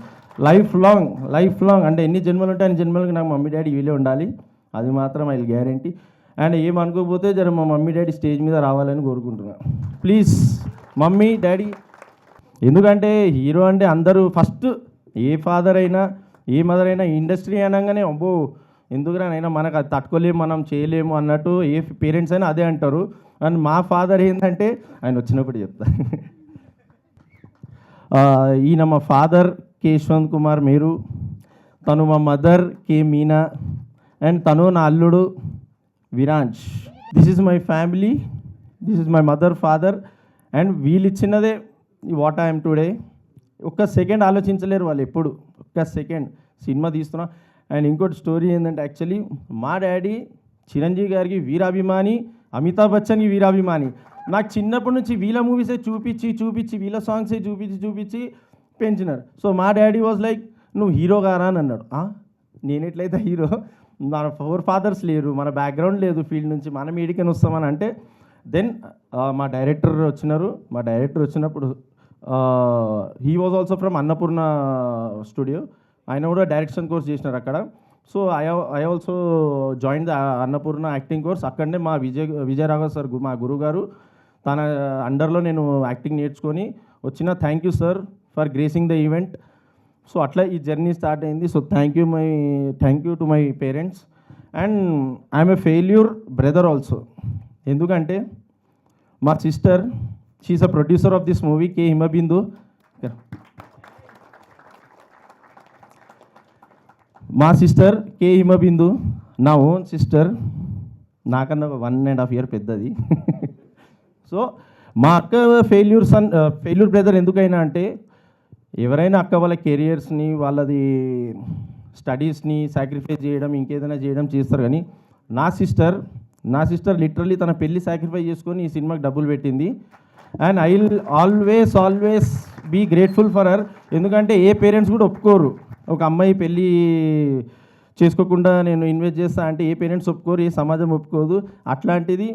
life long. అంటే ఎన్ని జన్మలు ఉంటే అన్ని జన్మలకి నాకు మమ్మీ డాడీ వీలే ఉండాలి, అది మాత్రం ఐ విల్ గ్యారంటీ. అండ్ ఏమనుకోకపోతే జర మా మమ్మీ డాడీ స్టేజ్ మీద రావాలని కోరుకుంటున్నాను. ప్లీజ్ మమ్మీ డాడీ, ఎందుకంటే హీరో అంటే అందరూ ఫస్ట్ ఏ ఫాదర్ అయినా ఏ మదర్ అయినా ఇండస్ట్రీ అనగానే అబ్బో ఎందుకురానైనా మనకు అది తట్టుకోలేము, మనం చేయలేము అన్నట్టు ఏ పేరెంట్స్ అయినా అదే అంటారు. అండ్ మా ఫాదర్ ఏంటంటే ఆయన వచ్చినప్పుడు చెప్తా. ఈయన మా ఫాదర్ కే యశ్వంత్ కుమార్ మేరు, తను మా మదర్ కే మీనా, అండ్ తను నా అల్లుడు Viranj. This is my family, this is my mother father. And వీళ్ళు ఇచ్చినదే వాట్ ఐఎమ్ టుడే. ఒక్క సెకండ్ ఆలోచించలేరు వాళ్ళు ఎప్పుడు, ఒక్క సెకండ్ సినిమా తీస్తున్నా. అండ్ ఇంకోటి స్టోరీ ఏంటంటే యాక్చువల్లీ మా డాడీ చిరంజీవి గారికి వీరాభిమాని, అమితాబ్ బచ్చన్కి వీరాభిమాని. నాకు చిన్నప్పటి నుంచి వీళ్ళ మూవీసే చూపించి వీళ్ళ సాంగ్సే చూపించి పెంచినారు. సో మా డాడీ వాజ్ లైక్ నువ్వు హీరో గారా అని అన్నాడు. నేను ఎట్లయితే హీరో, మన 4 fathers లేరు, మన బ్యాక్గ్రౌండ్ లేదు ఫీల్డ్ నుంచి, మనం ఏడికని వస్తామని అంటే దెన్ మా డైరెక్టర్ వచ్చినప్పుడు he was also from Annapurna studio, ఆయన కూడా డైరెక్షన్ కోర్స్ చేసినారు అక్కడ. So I also join the Annapurna acting course. అక్కడనే మా విజయరాఘవ్ సార్ మా గురువు గారు, తన అండర్లో నేను యాక్టింగ్ నేర్చుకొని వచ్చిన. Thank you sir for gracing the event. So అట్లా ఈ జర్నీ స్టార్ట్ అయింది. So thank you to my parents. And I'm a failure brother also. ఎందుకంటే మా sister, she's a producer of this movie, K Himabindu. మా sister కే హిమబిందు, నా own sister, నాకన్నా 1.5 years పెద్దది. So మా అక్క ఫెయిల్యూర్ బ్రదర్ ఎందుకైనా అంటే ఎవరైనా అక్క వాళ్ళ కెరియర్స్ని వాళ్ళది స్టడీస్ని సాక్రిఫైస్ చేయడం ఇంకేదైనా చేయడం చేస్తారు. కానీ నా సిస్టర్ లిటరల్లీ తన పెళ్ళి సాక్రిఫైస్ చేసుకొని ఈ సినిమాకి డబ్బులు పెట్టింది. And I will always be grateful for her. ఎందుకంటే ఏ పేరెంట్స్ కూడా ఒప్పుకోరు ఒక అమ్మాయి పెళ్ళి చేసుకోకుండా నేను ఇన్వెస్ట్ చేస్తా అంటే ఏ పేరెంట్స్ ఒప్పుకోరు, ఏ సమాజం ఒప్పుకోదు. అట్లాంటిది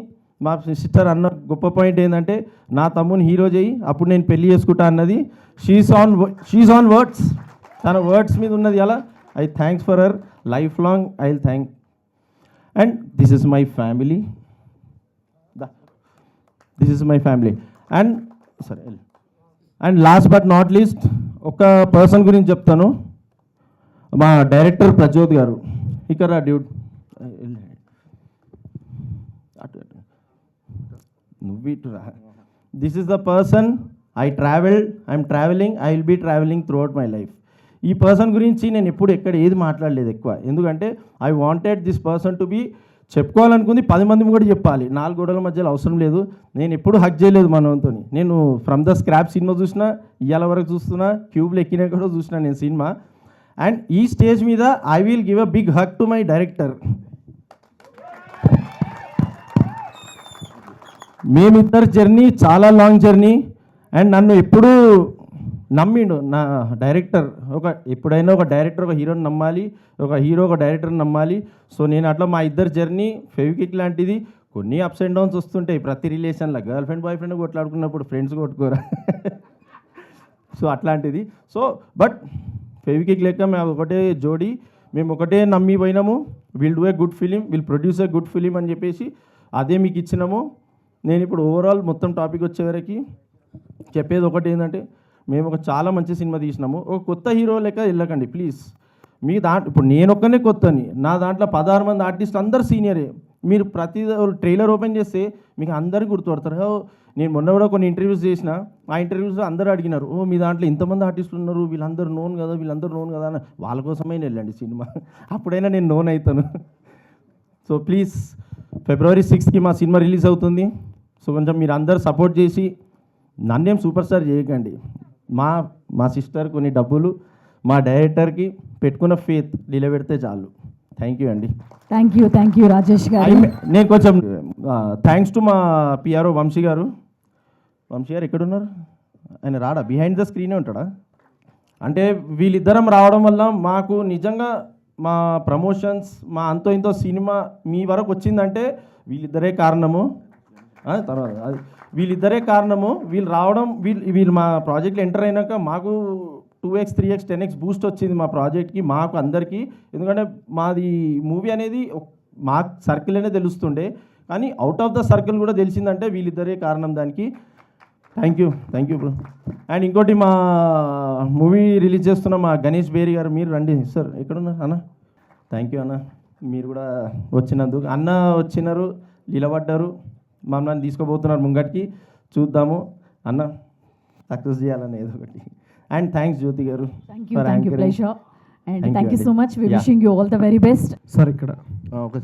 మా సిస్టర్ అన్న గొప్ప పాయింట్ ఏంటంటే నా తమ్ముని హీరో చేయి అప్పుడు నేను పెళ్లి చేసుకుంటా అన్నది. షీఈస్ ఆన్ వర్డ్స్, తన వర్డ్స్ మీద ఉన్నది. అలా I thanks for her life long. I will thank. And this is my family, this is my family. And last but not least ఒక పర్సన్ గురించి చెప్తాను. మా డైరెక్టర్ ప్రజోద్ గారు. ఇక్కడ డ్యూడ్ నువ్వు ఇటురా. This is the person I'm travelling, I will be travelling throughout my life. ఈ person గురించి నేను ఎప్పుడు ఎక్కడ ఏది మాట్లాడలేదు ఎక్కువ, ఎందుకంటే I wanted this person to be చెప్పుకోవాలనుకుంది 10 మంది కూడా చెప్పాలి, 4 గోడల మధ్యలో అవసరం లేదు. నేను ఎప్పుడు హక్ చేయలేదు మనతో. నేను ఫ్రమ్ ద స్క్రాప్ సినిమా చూసినా, ఇవాళ వరకు చూస్తున్నా, క్యూబ్లు ఎక్కినా కూడా చూసినా నేను సినిమా. అండ్ ఈ స్టేజ్ మీద I will give a big hug to my director. మేమిద్దరు జర్నీ చాలా లాంగ్ జర్నీ. అండ్ నన్ను ఎప్పుడూ నమ్మిండు నా డైరెక్టర్. ఎప్పుడైనా ఒక డైరెక్టర్ ఒక హీరోని నమ్మాలి, ఒక హీరో ఒక డైరెక్టర్ని నమ్మాలి. సో నేను అట్లా మా ఇద్దరు జర్నీ ఫెవికిక్ లాంటిది. కొన్ని అప్స్ అండ్ డౌన్స్ వస్తుంటాయి ప్రతి రిలేషన్లో. గర్ల్ ఫ్రెండ్ బాయ్ ఫ్రెండ్ కొట్లాడుకున్నప్పుడు ఫ్రెండ్స్ కొట్టుకోరా. సో అట్లాంటిది. సో బట్ ఫెవికిక్ లెక్క మేము ఒకటే జోడి, మేము ఒకటే నమ్మి పోయినాము. Will do a good film, will produce a good film అని చెప్పేసి అదే మీకు ఇచ్చినాము. నేను ఇప్పుడు ఓవరాల్ మొత్తం టాపిక్ వచ్చేవరకు చెప్పేది ఒకటి ఏంటంటే, మేము ఒక చాలా మంచి సినిమా తీసినాము. ఒక కొత్త హీరో లెక్క వెళ్ళకండి ప్లీజ్. మీ ఇప్పుడు నేను ఒక్కనే కొత్తని, నా దాంట్లో 16 మంది ఆర్టిస్ట్ అందరు సీనియరే. మీరు ప్రతి ట్రైలర్ ఓపెన్ చేస్తే మీకు అందరికీ గుర్తుపడతారు. నేను మొన్న కూడా కొన్ని ఇంటర్వ్యూస్ చేసిన, ఆ ఇంటర్వ్యూస్లో అందరూ అడిగినారు, మీ దాంట్లో ఇంతమంది ఆర్టిస్టులు ఉన్నారు, వీళ్ళందరూ నోన్ కదా, వీళ్ళందరూ నోన్ కదా అని. వాళ్ళ కోసమే వెళ్ళండి సినిమా, అప్పుడైనా నేను నోన్ అవుతాను. సో ప్లీజ్ February 6th మా సినిమా రిలీజ్ అవుతుంది. సో కొంచెం మీరు అందరు సపోర్ట్ చేసి నన్నేం సూపర్ స్టార్ చేయకండి. మా సిస్టర్ కొన్ని డబ్బులు మా డైరెక్టర్కి పెట్టుకున్న ఫేత్ నిలబెడితే చాలు. థ్యాంక్ యూ అండి. థ్యాంక్ యూ రాజేష్ గారు. నేను కొంచెం థ్యాంక్స్ టు మా పిఆర్ఓ వంశీ గారు. వంశీ గారు ఎక్కడున్నారు? ఆయన రాడా? బిహైండ్ ద స్క్రీనే ఉంటాడా? అంటే వీళ్ళిద్దరం రావడం వల్ల మాకు నిజంగా మా ప్రమోషన్స్, మా అంతో ఇంతో సినిమా మీ వరకు వచ్చిందంటే వీళ్ళిద్దరే కారణము. తర్వాత వీళ్ళిద్దరే కారణము. వీళ్ళు రావడం, వీళ్ళు మా ప్రాజెక్ట్లో ఎంటర్ అయినాక మాకు 2x 3x 10x బూస్ట్ వచ్చింది మా ప్రాజెక్ట్కి, మాకు అందరికీ. ఎందుకంటే మాది మూవీ అనేది మా సర్కిల్ అనే తెలుస్తుండే, కానీ అవుట్ ఆఫ్ ద సర్కిల్ కూడా తెలిసిందంటే వీళ్ళిద్దరే కారణం దానికి. Thank you bro. అండ్ ఇంకోటి, మా మూవీ రిలీజ్ చేస్తున్న మా గణేష్ బేరి గారు, మీరు రండి సార్. ఎక్కడున్నారు అన్న? థ్యాంక్ యూ అన్న, మీరు కూడా వచ్చినందుకు. అన్న వచ్చినారు, నిలబడ్డారు, మమ్మల్ని తీసుకోబోతున్నారు ముంగటికి. చూద్దాము అన్న సక్సెస్ చేయాలన్న ఏదో ఒకటి. And thanks Jyothi garu. Thank you pleasure. And thank you so much. We wishing you all the very best. Sir ఇక్కడ ఓకే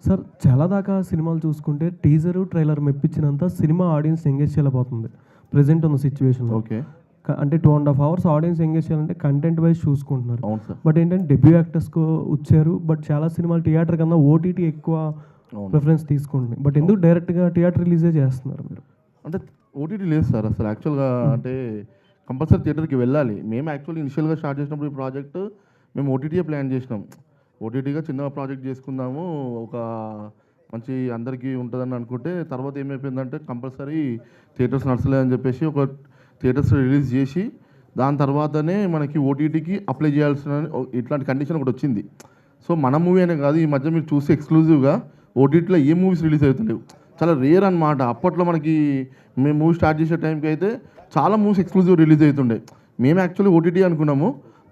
సార్ చాలా దాకా సినిమాలు చూసుకుంటే టీజరు ట్రైలర్ మెప్పించినంత సినిమా ఆడియన్స్ ఎంగేజ్ చేయలేకపోతుంది ప్రెజెంట్ ఉన్న సిచ్యువేషన్లో. ఓకే, అంటే 2.5 hours ఆడియన్స్ ఎంగేజ్ చేయాలంటే కంటెంట్ వైజ్ చూసుకుంటున్నారు. అవును సార్. బట్ ఏంటంటే డెబ్యూ యాక్టర్స్కు వచ్చారు, బట్ చాలా సినిమాలు థియేటర్ కన్నా ఓటీటీ ఎక్కువ ప్రిఫరెన్స్ తీసుకుంటుంది. బట్ ఎందుకు డైరెక్ట్గా థియేటర్ రిలీజే చేస్తున్నారు మీరు? అంటే ఓటీటీ లేదు సార్ అసలు యాక్చువల్గా. అంటే కంపల్సరీ థియేటర్కి వెళ్ళాలి. మేము యాక్చువల్లీ ఇనిషియల్గా స్టార్ట్ చేసినప్పుడు ఈ ప్రాజెక్ట్ మేము ఓటీటీయే ప్లాన్ చేసినాం. ఓటీటీగా చిన్న ప్రాజెక్ట్ చేసుకుందాము, ఒక మంచి అందరికీ ఉంటుందని అనుకుంటే, తర్వాత ఏమైపోయిందంటే కంపల్సరీ థియేటర్స్ నడచలేదని చెప్పేసి ఒక థియేటర్స్ రిలీజ్ చేసి దాని తర్వాతనే మనకి ఓటీటీకి అప్లై చేయాల్సిన ఇట్లాంటి కండిషన్ ఒకటి వచ్చింది. సో మన మూవీ అనే కాదు, ఈ మధ్య మీరు చూసి ఎక్స్క్లూజివ్గా ఓటీటీలో ఏ మూవీస్ రిలీజ్ అవుతలేవు, చాలా రేర్ అనమాట. అప్పట్లో మనకి మేము మూవీ స్టార్ట్ చేసే టైంకి అయితే చాలా మూవీస్ ఎక్స్క్లూజివ్ రిలీజ్ అవుతుండే. మేము యాక్చువల్లీ ఓటీటీ అనుకున్నాము.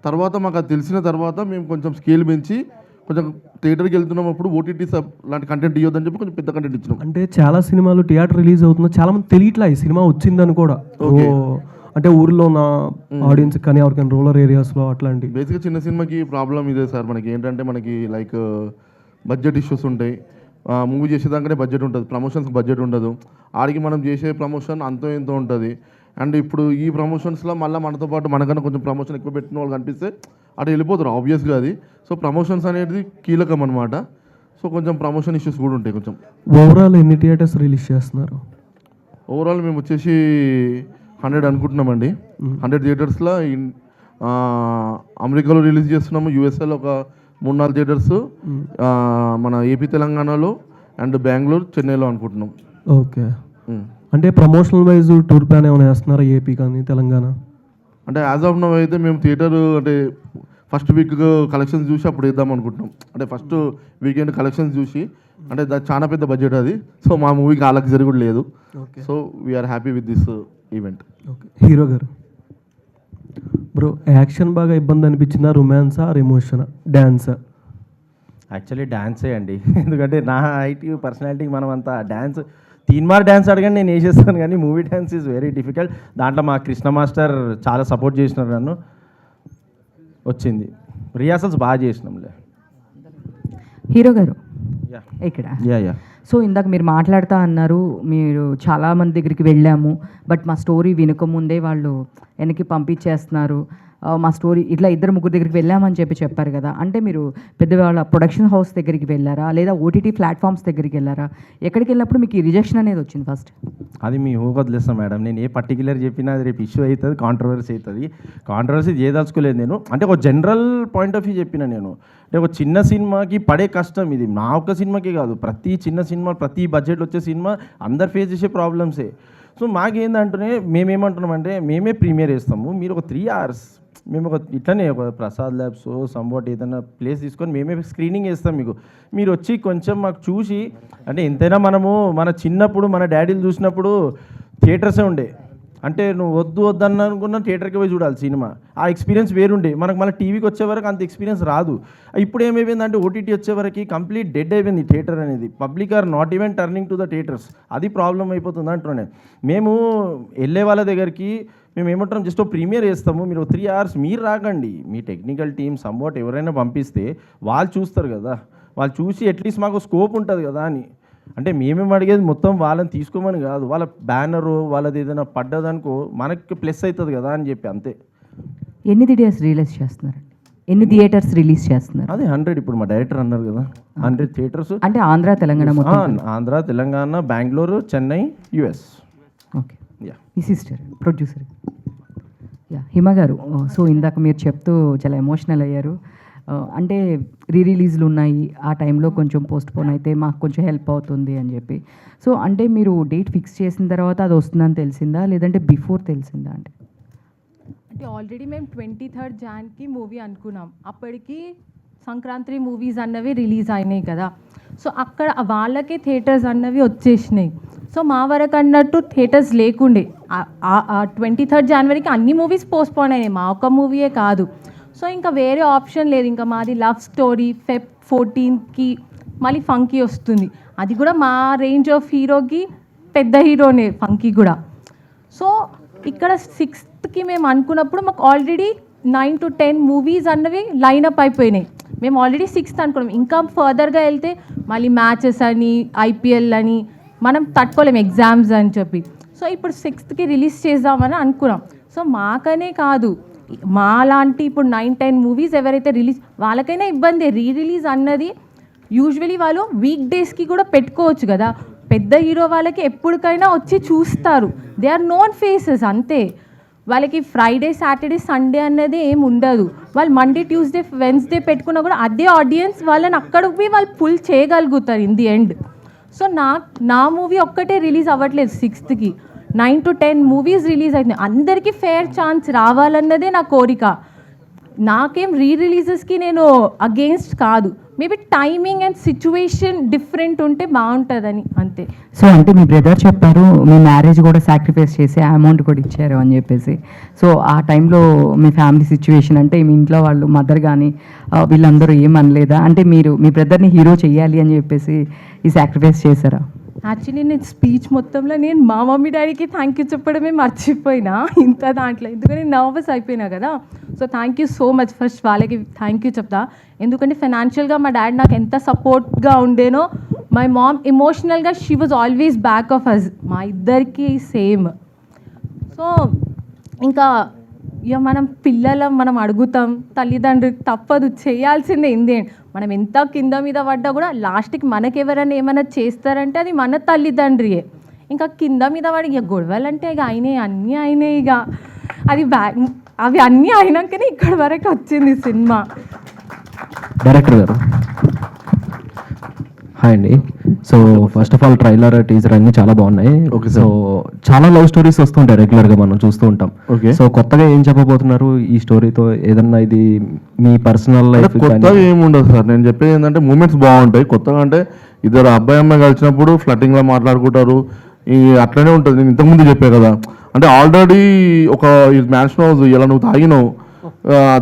తర్వాత మాకు అది తెలిసిన తర్వాత మేము కొంచెం స్కేల్ పెంచి కొంచెం థియేటర్కి వెళ్తున్నప్పుడు ఓటీటీ లాంటి కంటెంట్ ఇవ్వద్దని చెప్పి కొంచెం పెద్ద కంటెంట్ ఇచ్చినాం. అంటే చాలా సినిమాలు థియేటర్ రిలీజ్ అవుతున్నా చాలా మంది తెలియట్లా ఈ సినిమా వచ్చిందని కూడా. అంటే ఊరిలో ఉన్న ఆడియన్స్ కానీ ఎవరికైనా రూరల్ ఏరియాస్లో అట్లాంటి. బేసిక్గా చిన్న సినిమాకి ప్రాబ్లం ఇదే సార్. మనకి ఏంటంటే మనకి లైక్ బడ్జెట్ ఇష్యూస్ ఉంటాయి. మూవీ చేసేదాకానే బడ్జెట్ ఉంటుంది, ప్రమోషన్స్కి బడ్జెట్ ఉండదు. ఆడికి మనం చేసే ప్రమోషన్ అంతో ఎంతో ఉంటుంది. అండ్ ఇప్పుడు ఈ ప్రమోషన్స్లో మళ్ళీ మనతో పాటు మనకన్నా కొంచెం ప్రమోషన్ ఎక్కువ పెట్టిన వాళ్ళు కనిపిస్తే అటు వెళ్ళిపోతారు ఆబ్వియస్గా అది. సో ప్రమోషన్స్ అనేది కీలకం అనమాట. సో కొంచెం ప్రమోషన్ ఇష్యూస్ కూడా ఉంటాయి కొంచెం. ఓవరాల్ ఎన్ని థియేటర్స్ రిలీజ్ చేస్తున్నారు? ఓవరాల్ మేము వచ్చేసి 100 అనుకుంటున్నామండి. 100 థియేటర్స్లో అమెరికాలో రిలీజ్ చేస్తున్నాము, యూఎస్ఏలో ఒక 3-4 థియేటర్స్ మన ఏపీ తెలంగాణలో అండ్ బెంగళూరు చెన్నైలో అనుకుంటున్నాం. ఓకే. అంటే ప్రమోషనల్ వైజ్ టూర్ ప్లాన్ ఏమైనా వేస్తున్నారా ఏపీ కానీ తెలంగాణ? అంటే యాజ్ ఆఫ్ నౌ అయితే మేము థియేటర్ అంటే ఫస్ట్ వీక్ కలెక్షన్స్ చూసి అప్పుడు వేద్దాం అనుకుంటున్నాం. అంటే ఫస్ట్ వీకెండ్ కలెక్షన్స్ చూసి, అంటే చాలా పెద్ద బడ్జెట్ అది. సో మా మూవీకి ఆ లగ్జరీ కూడా లేదు. So we're happy with this event. Okay. Hero garu bro, action బాగా ఇబ్బంది అనిపించిందా, రొమాన్సా, ఎమోషనా, డ్యాన్సా? యాక్చువల్లీ డ్యాన్సే అండి. ఎందుకంటే నా హైట్ పర్సనాలిటీకి మనం అంతా డ్యాన్స్ తీన్మార్ డ్యాన్స్ అడగండి నేను వేసేస్తాను, కానీ movie dance is very difficult. దాంట్లో మా కృష్ణ మాస్టర్ చాలా సపోర్ట్ చేసినారు నన్ను. వచ్చింది రిహార్సల్స్ బాగా చేసినాంలే. హీరో గారు ఇక్కడ యా సో ఇందాక మీరు మాట్లాడుతూ అన్నారు, మీరు చాలామంది దగ్గరికి వెళ్ళాము బట్ మా స్టోరీ వినకముందే వాళ్ళు వెనక్కి పంపించేస్తున్నారు, మా స్టోరీ ఇట్లా 2-3 దగ్గరికి వెళ్ళామని చెప్పారు కదా. అంటే మీరు పెద్దవాళ్ళ ప్రొడక్షన్ హౌస్ దగ్గరికి వెళ్ళారా, లేదా ఓటీటీ ప్లాట్ఫామ్స్ దగ్గరికి వెళ్ళారా? ఎక్కడికి వెళ్ళినప్పుడు మీకు ఈ రిజెక్షన్ అనేది వచ్చింది ఫస్ట్? అది మీ ఊహ వదిలేస్తాను మేడం. నేను ఏ పర్టికులర్ చెప్పినా అది రేపు ఇష్యూ అవుతుంది, కాంట్రవర్సీ అవుతుంది. కాంట్రవర్సీ చేయదలుచుకోలేదు నేను. అంటే ఒక జనరల్ పాయింట్ ఆఫ్ వ్యూ చెప్పిన నేను. అంటే ఒక చిన్న సినిమాకి పడే కష్టం ఇది నా ఒక్క సినిమాకి కాదు, ప్రతి చిన్న సినిమా, ప్రతి బడ్జెట్ వచ్చే సినిమా అందరు ఫేస్ చేసే ప్రాబ్లమ్సే. సో మాకేందంటే మేమేమంటున్నామంటే మేమే ప్రీమియర్ వేస్తాము, మీరు ఒక 3 hours మేము ఒక ఇట్లనే ఒక ప్రసాద్ ల్యాబ్స్ సంబోట్ ఏదైనా ప్లేస్ తీసుకొని మేమే స్క్రీనింగ్ వేస్తాం మీకు. మీరు వచ్చి కొంచెం మాకు చూసి, అంటే ఎంతైనా మనము మన చిన్నప్పుడు మన డాడీలు చూసినప్పుడు థియేటర్సే ఉండే. అంటే నువ్వు వద్దు వద్దన్న అనుకున్న థియేటర్కి పోయి చూడాలి సినిమా, ఆ ఎక్స్పీరియన్స్ వేరుండే. మనకు మన టీవీకి వచ్చే వరకు అంత ఎక్స్పీరియన్స్ రాదు. ఇప్పుడు ఏమైపోయిందంటే ఓటీటీ వచ్చే వరకు కంప్లీట్ డెడ్ అయిపోయింది థియేటర్ అనేది. Public are not even turning to the theatres. అది ప్రాబ్లం అయిపోతుంది అంటున్నాను. మేము వెళ్ళే వాళ్ళ దగ్గరికి మేము ఏమంటాం, జస్ట్ ప్రీమియర్ వేస్తాము, మీరు 3 hours మీరు రాకండి, మీ టెక్నికల్ టీమ్ సంబోట్ ఎవరైనా పంపిస్తే వాళ్ళు చూస్తారు కదా, వాళ్ళు చూసి అట్లీస్ట్ మాకు స్కోప్ ఉంటుంది కదా అని. అంటే మేమేం అడిగేది మొత్తం వాళ్ళని తీసుకోమని కాదు, వాళ్ళ బ్యానరు వాళ్ళది ఏదైనా పడ్డదనుకో మనకి ప్లస్ అవుతుంది కదా అని చెప్పి అంతే. ఎన్ని థియేటర్స్ రిలీజ్ చేస్తున్నారండి? ఎన్ని థియేటర్స్ రిలీజ్ చేస్తున్నారు? అదే 100. ఇప్పుడు మా డైరెక్టర్ అన్నారు కదా 100 థియేటర్స్. అంటే ఆంధ్ర తెలంగాణ మొత్తం? ఆంధ్ర తెలంగాణ, బెంగళూరు, చెన్నై, US. ఓకే. మీ సిస్టర్ ప్రొడ్యూసర్ హిమ గారు, సో ఇందాక మీరు చెప్తూ చాలా ఎమోషనల్ అయ్యారు. అంటే రిలీజ్లు ఉన్నాయి, ఆ టైంలో కొంచెం పోస్ట్ పోన్ అయితే మాకు కొంచెం హెల్ప్ అవుతుంది అని చెప్పి. సో అంటే మీరు డేట్ ఫిక్స్ చేసిన తర్వాత అది వస్తుందని తెలిసిందా, లేదంటే బిఫోర్ తెలిసిందా? అంటే ఆల్రెడీ మేము 23rd January మూవీ అనుకున్నాం. అప్పటికి సంక్రాంతి మూవీస్ అన్నవి రిలీజ్ అయినాయి కదా. సో అక్కడ వాళ్ళకే థియేటర్స్ అన్నవి వచ్చేసినాయి. సో మా వరకు అన్నట్టు థియేటర్స్ లేకుండే. 23rd January అన్ని మూవీస్ పోస్ట్పోన్ అయినాయి, మా ఒక్క మూవీయే కాదు. సో ఇంకా వేరే ఆప్షన్ లేదు. ఇంకా మాది లవ్ స్టోరీ Feb 14th మళ్ళీ ఫంకీ వస్తుంది. అది కూడా మా రేంజ్ ఆఫ్ హీరోకి పెద్ద హీరోనే ఫంకీ కూడా. సో ఇక్కడ 6th మేము అనుకున్నప్పుడు మాకు ఆల్రెడీ 9 to 10 మూవీస్ అన్నవి లైనప్ అయిపోయినాయి. మేము ఆల్రెడీ 6th అనుకున్నాం. ఇంకా ఫర్దర్గా వెళ్తే మళ్ళీ మ్యాచెస్ అని, IPL అని మనం తట్టుకోలేము, ఎగ్జామ్స్ అని చెప్పి. సో ఇప్పుడు 6th రిలీజ్ చేద్దామని అనుకున్నాం. సో మాకనే కాదు, మా లాంటి ఇప్పుడు 9-10 మూవీస్ ఎవరైతే రిలీజ్ వాళ్ళకైనా ఇబ్బంది. రిలీజ్ అన్నది యూజువలీ వాళ్ళు వీక్ డేస్కి కూడా పెట్టుకోవచ్చు కదా. పెద్ద హీరో వాళ్ళకి ఎప్పటికైనా వచ్చి చూస్తారు, దే ఆర్ నోన్ ఫేసెస్ అంతే. వాళ్ళకి ఫ్రైడే, సాటర్డే, సండే అన్నది ఏమి ఉండదు. వాళ్ళు మండే, ట్యూస్డే, వెన్స్డే పెట్టుకున్నా కూడా అదే ఆడియన్స్ వాళ్ళని అక్కడికి వాళ్ళు ఫుల్ చేయగలుగుతారు ఇన్ ది ఎండ్. సో నా మూవీ ఒక్కటే రిలీజ్ అవ్వట్లేదు 6th. 9 to 10 మూవీస్ రిలీజ్ అవుతున్నాయి. అందరికీ ఫేర్ ఛాన్స్ రావాలన్నదే నా కోరిక. నాకేం రిలీజెస్కి నేను అగెయిన్స్ట్ కాదు, maybe timing and situation different ఉంటే బాగుంటుందని అంతే. సో అంటే మీ బ్రదర్ చెప్పారు మీ మ్యారేజ్ కూడా సాక్రిఫైస్ చేసి అమౌంట్ కూడా ఇచ్చారు అని చెప్పేసి. సో ఆ టైంలో మీ ఫ్యామిలీ సిచ్యువేషన్ అంటే మీ ఇంట్లో వాళ్ళు మదర్ కానీ వీళ్ళందరూ ఏమనలేదా? అంటే మీరు మీ బ్రదర్ని హీరో చెయ్యాలి అని చెప్పేసి ఈ సాక్రిఫైస్ చేశారా? యాక్చువల్లీ నేను స్పీచ్ మొత్తంలో నేను మా మమ్మీ డాడీకి థ్యాంక్ యూ చెప్పడమే మర్చిపోయినా ఇంత దాంట్లో, ఎందుకంటే నర్వస్ అయిపోయినా కదా. So thank you so much, first వాళ్ళకి థ్యాంక్ యూ చెప్తా. ఎందుకంటే ఫైనాన్షియల్గా మా డాడీ నాకు ఎంత సపోర్ట్గా ఉండేనో, మై మామ్ ఎమోషనల్గా she was always back of us, మా ఇద్దరికి సేమ్. సో ఇంకా ఇక మనం పిల్లలం, మనం అడుగుతాం, తల్లిదండ్రులకు తప్పదు, చేయాల్సిందే. మనం ఎంత కింద మీద పడ్డా కూడా లాస్ట్కి మనకెవరైనా ఏమైనా చేస్తారంటే అది మన తల్లిదండ్రియే. ఇంకా కింద మీద పడి ఇక గొడవలంటే ఇక అయినాయి, అన్నీ అయినాయి. ఇక అది అవి అన్నీ అయినాకనే ఇక్కడ వరకు వచ్చింది సినిమా. డైరెక్టర్ గారు హాయ్ అండి. So first of all trailer teaser అన్ని చాలా బాగున్నాయి. Okay, సో చాలా లవ్ స్టోరీస్ వస్తుంటాయి రెగ్యులర్గా మనం చూస్తూ ఉంటాం. Okay. సో కొత్తగా ఏం చెప్పబోతున్నారు ఈ స్టోరీతో? ఏదన్నా ఇది మీ పర్సనల్ లైఫ్ కొత్తగా ఏముండదు సార్. నేను చెప్పేది ఏంటంటే మూమెంట్స్ బాగుంటాయి. కొత్తగా అంటే ఇద్దరు అబ్బాయి అమ్మాయి కలిసినప్పుడు ఫ్లటింగ్లో మాట్లాడుకుంటారు, ఈ అట్లనే ఉంటుంది. నేను ఇంతకుముందు చెప్పే కదా, అంటే ఆల్రెడీ ఒక మ్యాన్షన్ హౌస్ ఇలా నువ్వు తాగినావు,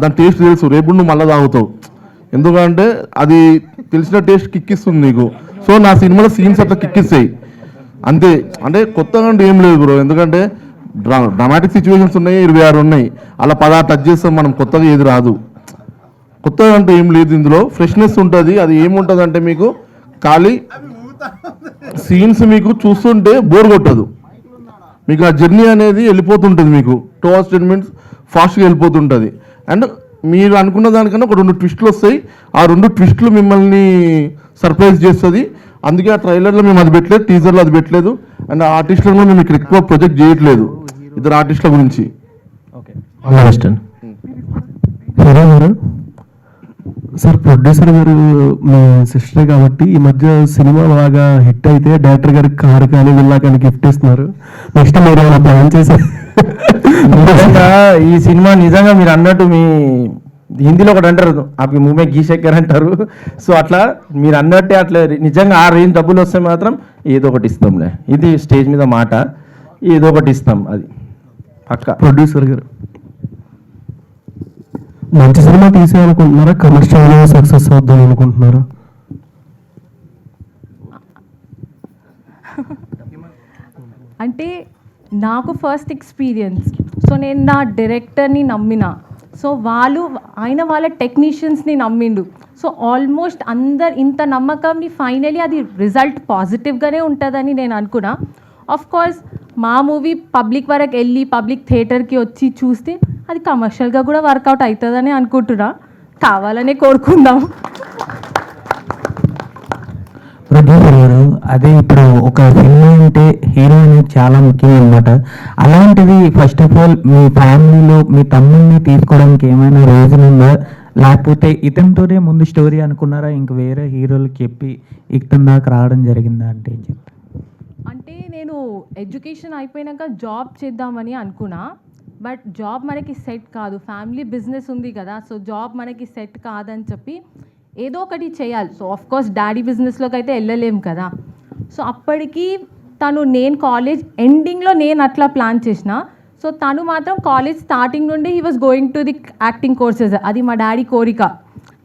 దాని టేస్ట్ తెలుసు, రేపు నువ్వు మళ్ళీ తాగుతావు. ఎందుకంటే అది తెలిసిన టేస్ట్ కిక్కిస్తుంది నీకు. సో నా సినిమాలో సీన్స్ అట్లా కిక్కిస్తాయి అంతే. అంటే కొత్తగా అంటే ఏం లేదు బ్రో, ఎందుకంటే డ్రామాటిక్ సిచ్యువేషన్స్ ఉన్నాయి, 26 ఉన్నాయి, అలా 16 టచ్ చేస్తాం మనం. కొత్తగా ఏది రాదు, కొత్తగా అంటే ఏం లేదు. ఇందులో ఫ్రెష్నెస్ ఉంటుంది. అది ఏముంటుంది అంటే మీకు ఖాళీ సీన్స్ మీకు చూస్తుంటే బోర్ కొట్టదు. మీకు ఆ జర్నీ అనేది వెళ్ళిపోతుంటుంది, మీకు 2 hours 10 minutes ఫాస్ట్గా వెళ్ళిపోతుంటుంది. అండ్ మీరు అనుకున్న దానికన్నా ఒక 2 ట్విస్టులు వస్తాయి. ఆ 2 ట్విస్టులు మిమ్మల్ని సర్ప్రైజ్ చేస్తుంది. అందుకే ఆ ట్రైలర్లో మేము అది పెట్టలేదు, టీజర్లో అది పెట్టలేదు. అండ్ ఆ ఆర్టిస్టులను మేము ఇక్కడ ఎక్కువ ప్రొజెక్ట్ చేయట్లేదు, ఇద్దరు ఆర్టిస్టుల గురించి. హీరో గారు సార్, ప్రొడ్యూసర్ గారు మీ సిస్టర్ కాబట్టి ఈ మధ్య సినిమా బాగా హిట్ అయితే డైరెక్టర్ గారికి కారు కానీ విల్లా కానీ గిఫ్ట్ ఇస్తున్నారు. నెక్స్ట్ మీరు ఏమైనా ప్లాన్ చేశారు? ఈ సినిమా నిజంగా మీరు అన్నట్టు మీ హిందీలో ఒకటి అంటారు, అవి మూమే గీశేకర్ అంటారు. సో అట్లా మీరు అన్నట్టే అట్లా నిజంగా ఆ రేంజ్ డబ్బులు వస్తే మాత్రం ఏదో ఒకటి ఇస్తాంలే. ఇది స్టేజ్ మీద మాట, ఏదో ఒకటి ఇస్తాం, అది పక్క. ప్రొడ్యూసర్ గారు మంచి సినిమా తీసేయాలనుకుంటున్నారా, కమర్షియల్గా సక్సెస్ అవుద్దాం అనుకుంటున్నారా? అంటే నాకు ఫస్ట్ ఎక్స్పీరియన్స్, సో నేను నా డైరెక్టర్ని నమ్మిన, సో ఆయన వాళ్ళ టెక్నీషియన్స్ని నమ్మిండు. సో ఆల్మోస్ట్ ఇంత నమ్మకంని ఫైనలీ అది రిజల్ట్ పాజిటివ్గానే ఉంటుందని నేను అనుకున్నా. ఆఫ్ కోర్స్ మా మూవీ పబ్లిక్ వరకు వెళ్ళి పబ్లిక్ థియేటర్కి వచ్చి చూస్తే అది కమర్షియల్గా కూడా వర్కౌట్ అవుతుందని అనుకుంటున్నా. కావాలనే కోరుకుందాం. ప్రొడ్యూసర్ గారు, అదే ఇప్పుడు ఒక సినిమా అంటే హీరో అనేది చాలా ముఖ్యం అనమాట. అలాంటిది ఫస్ట్ ఆఫ్ ఆల్ మీ ఫ్యామిలీలో మీ తమ్ముడిని తీసుకోవడానికి ఏమైనా రీజన్ ఉందా, లేకపోతే ఇతనితోనే ముందు స్టోరీ అనుకున్నారా, ఇంక వేరే హీరోలకి చెప్పి ఇతని దాకా రావడం జరిగిందా అంటే ఏం చెప్తారు? అంటే నేను ఎడ్యుకేషన్ అయిపోయినాక జాబ్ చేద్దామని అనుకున్నా, బట్ జాబ్ మనకి సెట్ కాదు, ఫ్యామిలీ బిజినెస్ ఉంది కదా, సో జాబ్ మనకి సెట్ కాదని చెప్పి ఏదో ఒకటి చేయాలి. సో ఆఫ్ కోర్స్ డాడీ బిజినెస్లోకి అయితే వెళ్ళలేము కదా. సో అప్పటికి నేను కాలేజ్ ఎండింగ్లో నేను అట్లా ప్లాన్ చేసిన. సో తను మాత్రం కాలేజ్ స్టార్టింగ్ నుండి he was going to the acting courses. అది మా డాడీ కోరిక,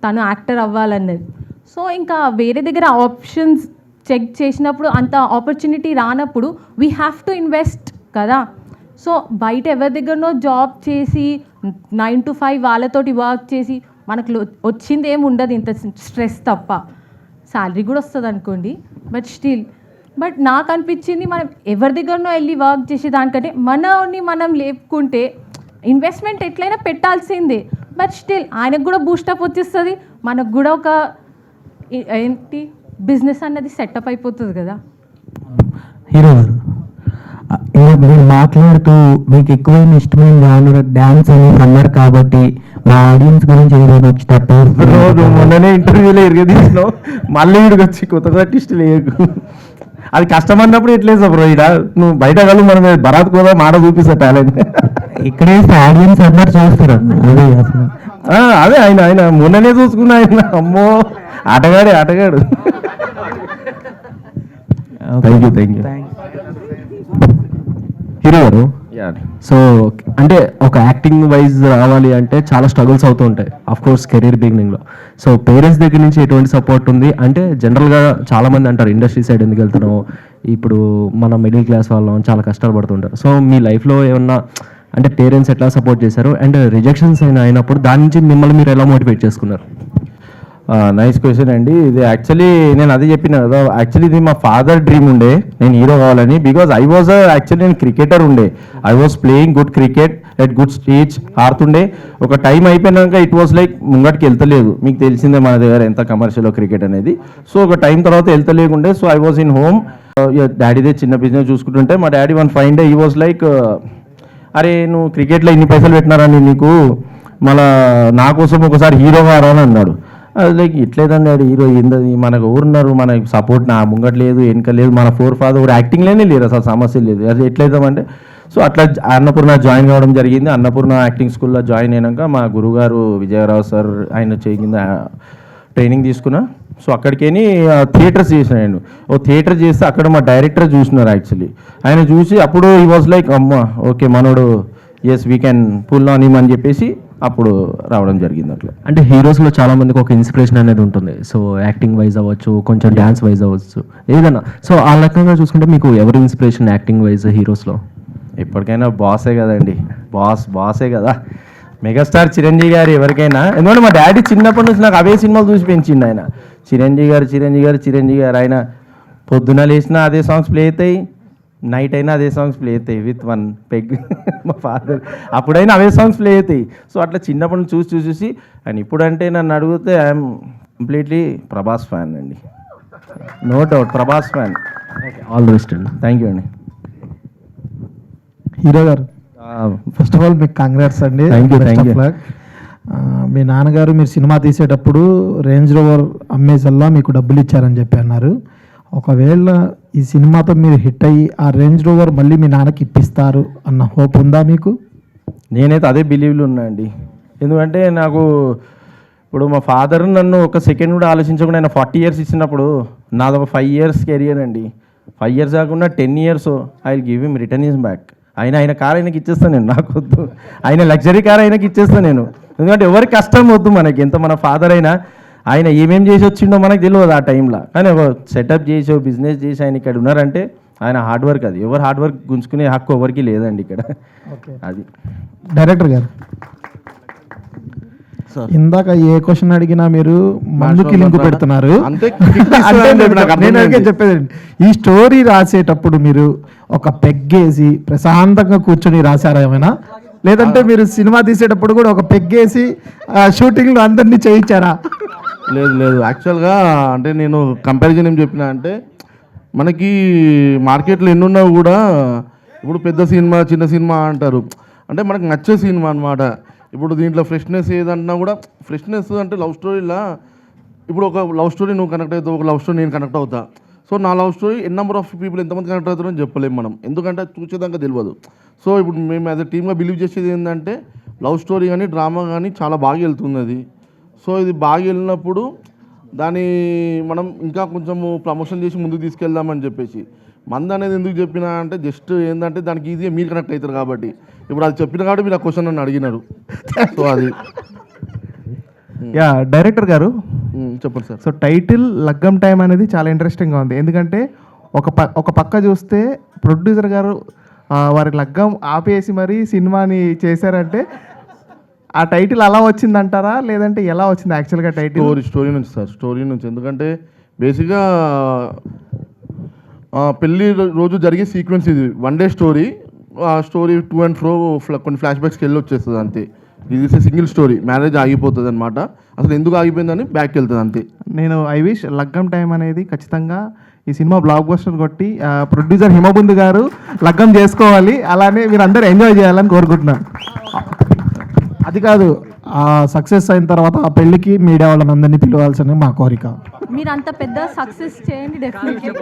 తను యాక్టర్ అవ్వాలన్నది. సో ఇంకా వేరే దగ్గర ఆప్షన్స్ చెక్ చేసినప్పుడు అంత ఆపర్చునిటీ రానప్పుడు వీ హ్యావ్ టు ఇన్వెస్ట్ కదా. సో బయట ఎవరి దగ్గరనో జాబ్ చేసి 9 to 5 వాళ్ళతోటి వర్క్ చేసి మనకు వచ్చింది ఏమి ఉండదు, ఇంత స్ట్రెస్ తప్ప. శాలరీ కూడా వస్తుంది అనుకోండి, బట్ నాకు అనిపించింది మనం ఎవరి దగ్గరనో వెళ్ళి వర్క్ చేసే దానికంటే మనని మనం లేపుకుంటే ఇన్వెస్ట్మెంట్ ఎట్లయినా పెట్టాల్సిందే, బట్ స్టిల్ ఆయనకు కూడా బూస్టప్ వచ్చేస్తుంది, మనకు కూడా ఒక బిజినెస్ అన్నది సెటప్ అయిపోతుంది కదా. హీరో గారు, ఇలా మీరు మాట్లాడుతూ మీకు ఎక్కువైన ఇష్టమైన జానర్ డ్యాన్స్ అని అన్నారు కాబట్టి మా ఆడియన్స్ గురించి ఏదైనా వచ్చేటట్టు రోజు మొన్ననే ఇంటర్వ్యూలో తీసినావు, మళ్ళీ వీడికి వచ్చి కొత్తగా టిస్ట్ లేదు. అది కష్టం అన్నప్పుడు ఎట్లేదు బ్రో, ఇక్కడ నువ్వు బయట కలు మనం బరాత్ కూడా మాట చూపిస్తా టాలెంట్ ఇక్కడే ఆడియన్స్ అందరు చూస్తారు. అదే అసలు అదే ఆయన మొన్ననే చూసుకున్నా, ఆయన అమ్మో ఆటగాడు. Thank you. హీరో గారు, సో అంటే ఒక యాక్టింగ్ వైజ్ రావాలి అంటే చాలా స్ట్రగుల్స్ అవుతూ ఉంటాయి ఆఫ్ కోర్స్ కెరీర్ బిగినింగ్లో. సో పేరెంట్స్ దగ్గర నుంచి ఎటువంటి సపోర్ట్ ఉంది అంటే, జనరల్గా చాలామంది అంటారు ఇండస్ట్రీ సైడ్ ఎందుకు వెళ్తున్నావు, ఇప్పుడు మన మిడిల్ క్లాస్ వాళ్ళం చాలా కష్టాలు పడుతుంటారు. సో మీ లైఫ్లో ఏమన్నా అంటే పేరెంట్స్ ఎట్లా సపోర్ట్ చేశారు, అండ్ రిజెక్షన్స్ అయినప్పుడు దాని నుంచి మిమ్మల్ని మీరు ఎలా మోటివేట్ చేసుకున్నారు? నైస్ క్వశ్చన్ అండి. ఇది యాక్చువల్లీ నేను అదే చెప్పిన కదా, యాక్చువల్లీ ఇది మా ఫాదర్ డ్రీమ్ ఉండే నేను హీరో కావాలని. బికాజ్ ఐ వాజ్ యాక్చువల్లీ నేను క్రికెటర్ ఉండే, I was playing good cricket at good stage ఆడుతుండే. ఒక టైం అయిపోయినాక ఇట్ వాజ్ లైక్ ముంగటికి వెళ్తలేదు, మీకు తెలిసిందే మన దగ్గర ఎంత కమర్షియల్ క్రికెట్ అనేది. సో ఒక టైం తర్వాత వెళ్తలేకుండే. So I was in home, డాడీదే చిన్న బిజినెస్ చూసుకుంటుంటే మా daddy one fine day he was like, అరే నువ్వు క్రికెట్లో ఇన్ని పైసలు పెట్టినారని నీకు, మళ్ళా నా కోసం ఒకసారి హీరోగా రాని అన్నాడు. అది లైక్ ఇట్లేదండి ఆడు హీరో ఏంది మనకు ఎవరున్నారు, మనకి సపోర్ట్ నా ముంగట లేదు వెనక లేదు, మన 4 కూడా యాక్టింగ్లోనే లేరు, అసలు సమస్య లేదు. అది ఎట్లయిద్దామంటే సో అట్లా అన్నపూర్ణ జాయిన్ కావడం జరిగింది. అన్నపూర్ణ యాక్టింగ్ స్కూల్లో జాయిన్ అయినాక మా గురుగారు విజయరావు సార్ ఆయన కింద ట్రైనింగ్ తీసుకున్నా. సో అక్కడికేని థియేటర్స్ చేసిన నేను. ఓ థియేటర్ చేస్తే అక్కడ మా డైరెక్టర్ చూసినారు యాక్చువల్లీ. ఆయన చూసి అప్పుడు ఈ వాజ్ లైక్ అమ్మ ఓకే మనోడు yes we can pull on him అని చెప్పేసి అప్పుడు రావడం జరిగింది. అట్లా అంటే హీరోస్లో చాలా మందికి ఒక ఇన్స్పిరేషన్ అనేది ఉంటుంది. సో యాక్టింగ్ వైజ్ అవ్వచ్చు, కొంచెం డ్యాన్స్ వైజ్ అవ్వచ్చు, ఏదైనా. సో ఆ రకంగా చూసుకుంటే మీకు ఎవరు ఇన్స్పిరేషన్ యాక్టింగ్ వైజ్ హీరోస్లో? ఎప్పటికైనా బాసే కదండి, బాసే కదా, మెగాస్టార్ చిరంజీవి గారు ఎవరికైనా. ఎందుకంటే మా డాడీ చిన్నప్పటి నుంచి నాకు అవే సినిమాలు చూసి పెంచిండు ఆయన. చిరంజీవి గారు ఆయన పొద్దున లేచినా అదే సాంగ్స్ ప్లే అవుతాయి, నైట్ అయినా అదే సాంగ్స్ ప్లే అవుతాయి విత్ 1 పెగ్. మా ఫాదర్ అప్పుడైనా అవే సాంగ్స్ ప్లే అవుతాయి. సో అట్లా చిన్నప్పటి నుంచి చూసి అండ్ ఇప్పుడంటే నన్ను అడిగితే ఐఎమ్ కంప్లీట్లీ ప్రభాస్ ఫ్యాన్ అండి, no doubt Prabhas fan. All the best అండి. థ్యాంక్ యూ అండి. హీరో గారు ఫస్ట్ ఆఫ్ ఆల్ మీకు కంగ్రాట్స్ అండి. Thank you. మీ నాన్నగారు మీరు సినిమా తీసేటప్పుడు రేంజ్ రోవర్ అమ్మేసల్లా మీకు డబ్బులు ఇచ్చారని చెప్పి అన్నారు. ఒకవేళ ఈ సినిమాతో మీరు హిట్ అయ్యి ఆ రేంజ్ రోవర్ మళ్ళీ మీ నాన్నకి ఇప్పిస్తారు అన్న హోప్ ఉందా మీకు? నేనైతే అదే బిలీవ్లో ఉన్నా అండి. ఎందుకంటే నాకు ఇప్పుడు మా ఫాదర్ నన్ను ఒక సెకండ్ కూడా ఆలోచించకుండా ఆయన 40 years ఇచ్చినప్పుడు నాది ఒక 5 years కెరియర్ అండి. 5 years కాకుండా 10 years I will give him return his back. ఆయన కార్ ఆయనకి ఇచ్చేస్తాను నేను, నాకు వద్దు. ఆయన లగ్జరీ కార్ ఆయనకి ఇచ్చేస్తాను నేను. ఎందుకంటే ఎవరి కష్టం వద్దు మనకి, ఎంత మన ఫాదర్ అయినా ఆయన ఏమేం చేసి వచ్చిండో మనకు తెలియదు ఆ టైంలో. కానీ ఒక సెటప్ చేసి బిజినెస్ చేసి ఆయన ఇక్కడ ఉన్నారంటే ఆయన హార్డ్ వర్క్. అది ఎవరు హార్డ్ వర్క్ గుంజుకునే హక్కు ఎవరికి లేదండి ఇక్కడ. అది డైరెక్టర్ గారు ఇందాక ఏ క్వశ్చన్ అడిగినా మీరు మందుకి లింక్ పెడుతున్నారు. నేను అడిగే చెప్పేదండి, ఈ స్టోరీ రాసేటప్పుడు మీరు ఒక పెగ్గేసి ప్రశాంతంగా కూర్చొని రాశారా ఏమైనా, లేదంటే మీరు సినిమా తీసేటప్పుడు కూడా ఒక పెగ్గేసి షూటింగ్లో అందరినీ చేయించారా? లేదు యాక్చువల్గా అంటే నేను కంపారిజన్ ఏం చెప్పినా అంటే మనకి మార్కెట్లో ఎన్నున్నా కూడా ఇప్పుడు పెద్ద సినిమా చిన్న సినిమా అంటారు, అంటే మనకు నచ్చే సినిమా అనమాట. ఇప్పుడు దీంట్లో ఫ్రెష్నెస్ ఏదన్నా కూడా ఫ్రెష్నెస్ అంటే లవ్ స్టోరీలా ఇప్పుడు ఒక లవ్ స్టోరీ నువ్వు కనెక్ట్ అవుతావు, ఒక లవ్ స్టోరీ నేను కనెక్ట్ అవుతా. సో నా love story number of people ఎంతమంది కనెక్ట్ అవుతారని చెప్పలేము మనం, ఎందుకంటే చూసేదాకా తెలియదు. సో ఇప్పుడు మేము యాజ్ ఎ టీమ్గా బిలీవ్ చేసేది ఏంటంటే లవ్ స్టోరీ కానీ డ్రామా కానీ చాలా బాగా వెళ్తుంది అది. సో ఇది బాగా వెళ్ళినప్పుడు దాన్ని మనం ఇంకా కొంచెము ప్రమోషన్ చేసి ముందుకు తీసుకెళ్దామని చెప్పేసి. మంది అనేది ఎందుకు చెప్పినా అంటే జస్ట్ ఏంటంటే దానికి ఈజీగా మీరు కనెక్ట్ అవుతారు కాబట్టి. ఇప్పుడు అది చెప్పిన కాబట్టి మీరు ఆ క్వశ్చన్ నన్ను అడిగినారు. సో అది డైరెక్టర్ గారు చెప్పండి సార్. సో టైటిల్ లగ్గం టైం అనేది చాలా ఇంట్రెస్టింగ్గా ఉంది. ఎందుకంటే ఒక పక్క చూస్తే ప్రొడ్యూసర్ గారు వారి లగ్గం ఆపేసి మరీ సినిమాని చేశారంటే ఆ టైటిల్ అలా వచ్చిందంటారా, లేదంటే ఎలా వచ్చింది యాక్చువల్గా టైటిల్? స్టోరీ నుంచి సార్, స్టోరీ నుంచి. ఎందుకంటే బేసిక్గా పెళ్ళి రోజు జరిగే సీక్వెన్స్ ఇది, 1 day స్టోరీ. ఆ స్టోరీ 2 and 4 కొన్ని ఫ్లాష్ బ్యాక్స్కి వెళ్ళి వచ్చేస్తుంది అంతే. ఇది సింగిల్ స్టోరీ, మ్యారేజ్ ఆగిపోతుంది అనమాట. అసలు ఎందుకు ఆగిపోయిందని బ్యాక్కి వెళ్తుంది అంతే. నేను ఐ విష్ లగ్గం టైం అనేది ఖచ్చితంగా ఈ సినిమా బ్లాక్ బస్టర్ కొట్టి ప్రొడ్యూసర్ హిమబిందు గారు లగ్గం చేసుకోవాలి, అలానే మీరు అందరూ ఎంజాయ్ చేయాలని కోరుకుంటున్నాను. అది కాదు, ఆ సక్సెస్ అయిన తర్వాత ఆ పెళ్ళికి మీడియా వాళ్ళని అందరినీ పిలవాల్సిన మా కోరిక. మీరు అంత పెద్ద సక్సెస్ చేయండి డెఫినెట్లీ.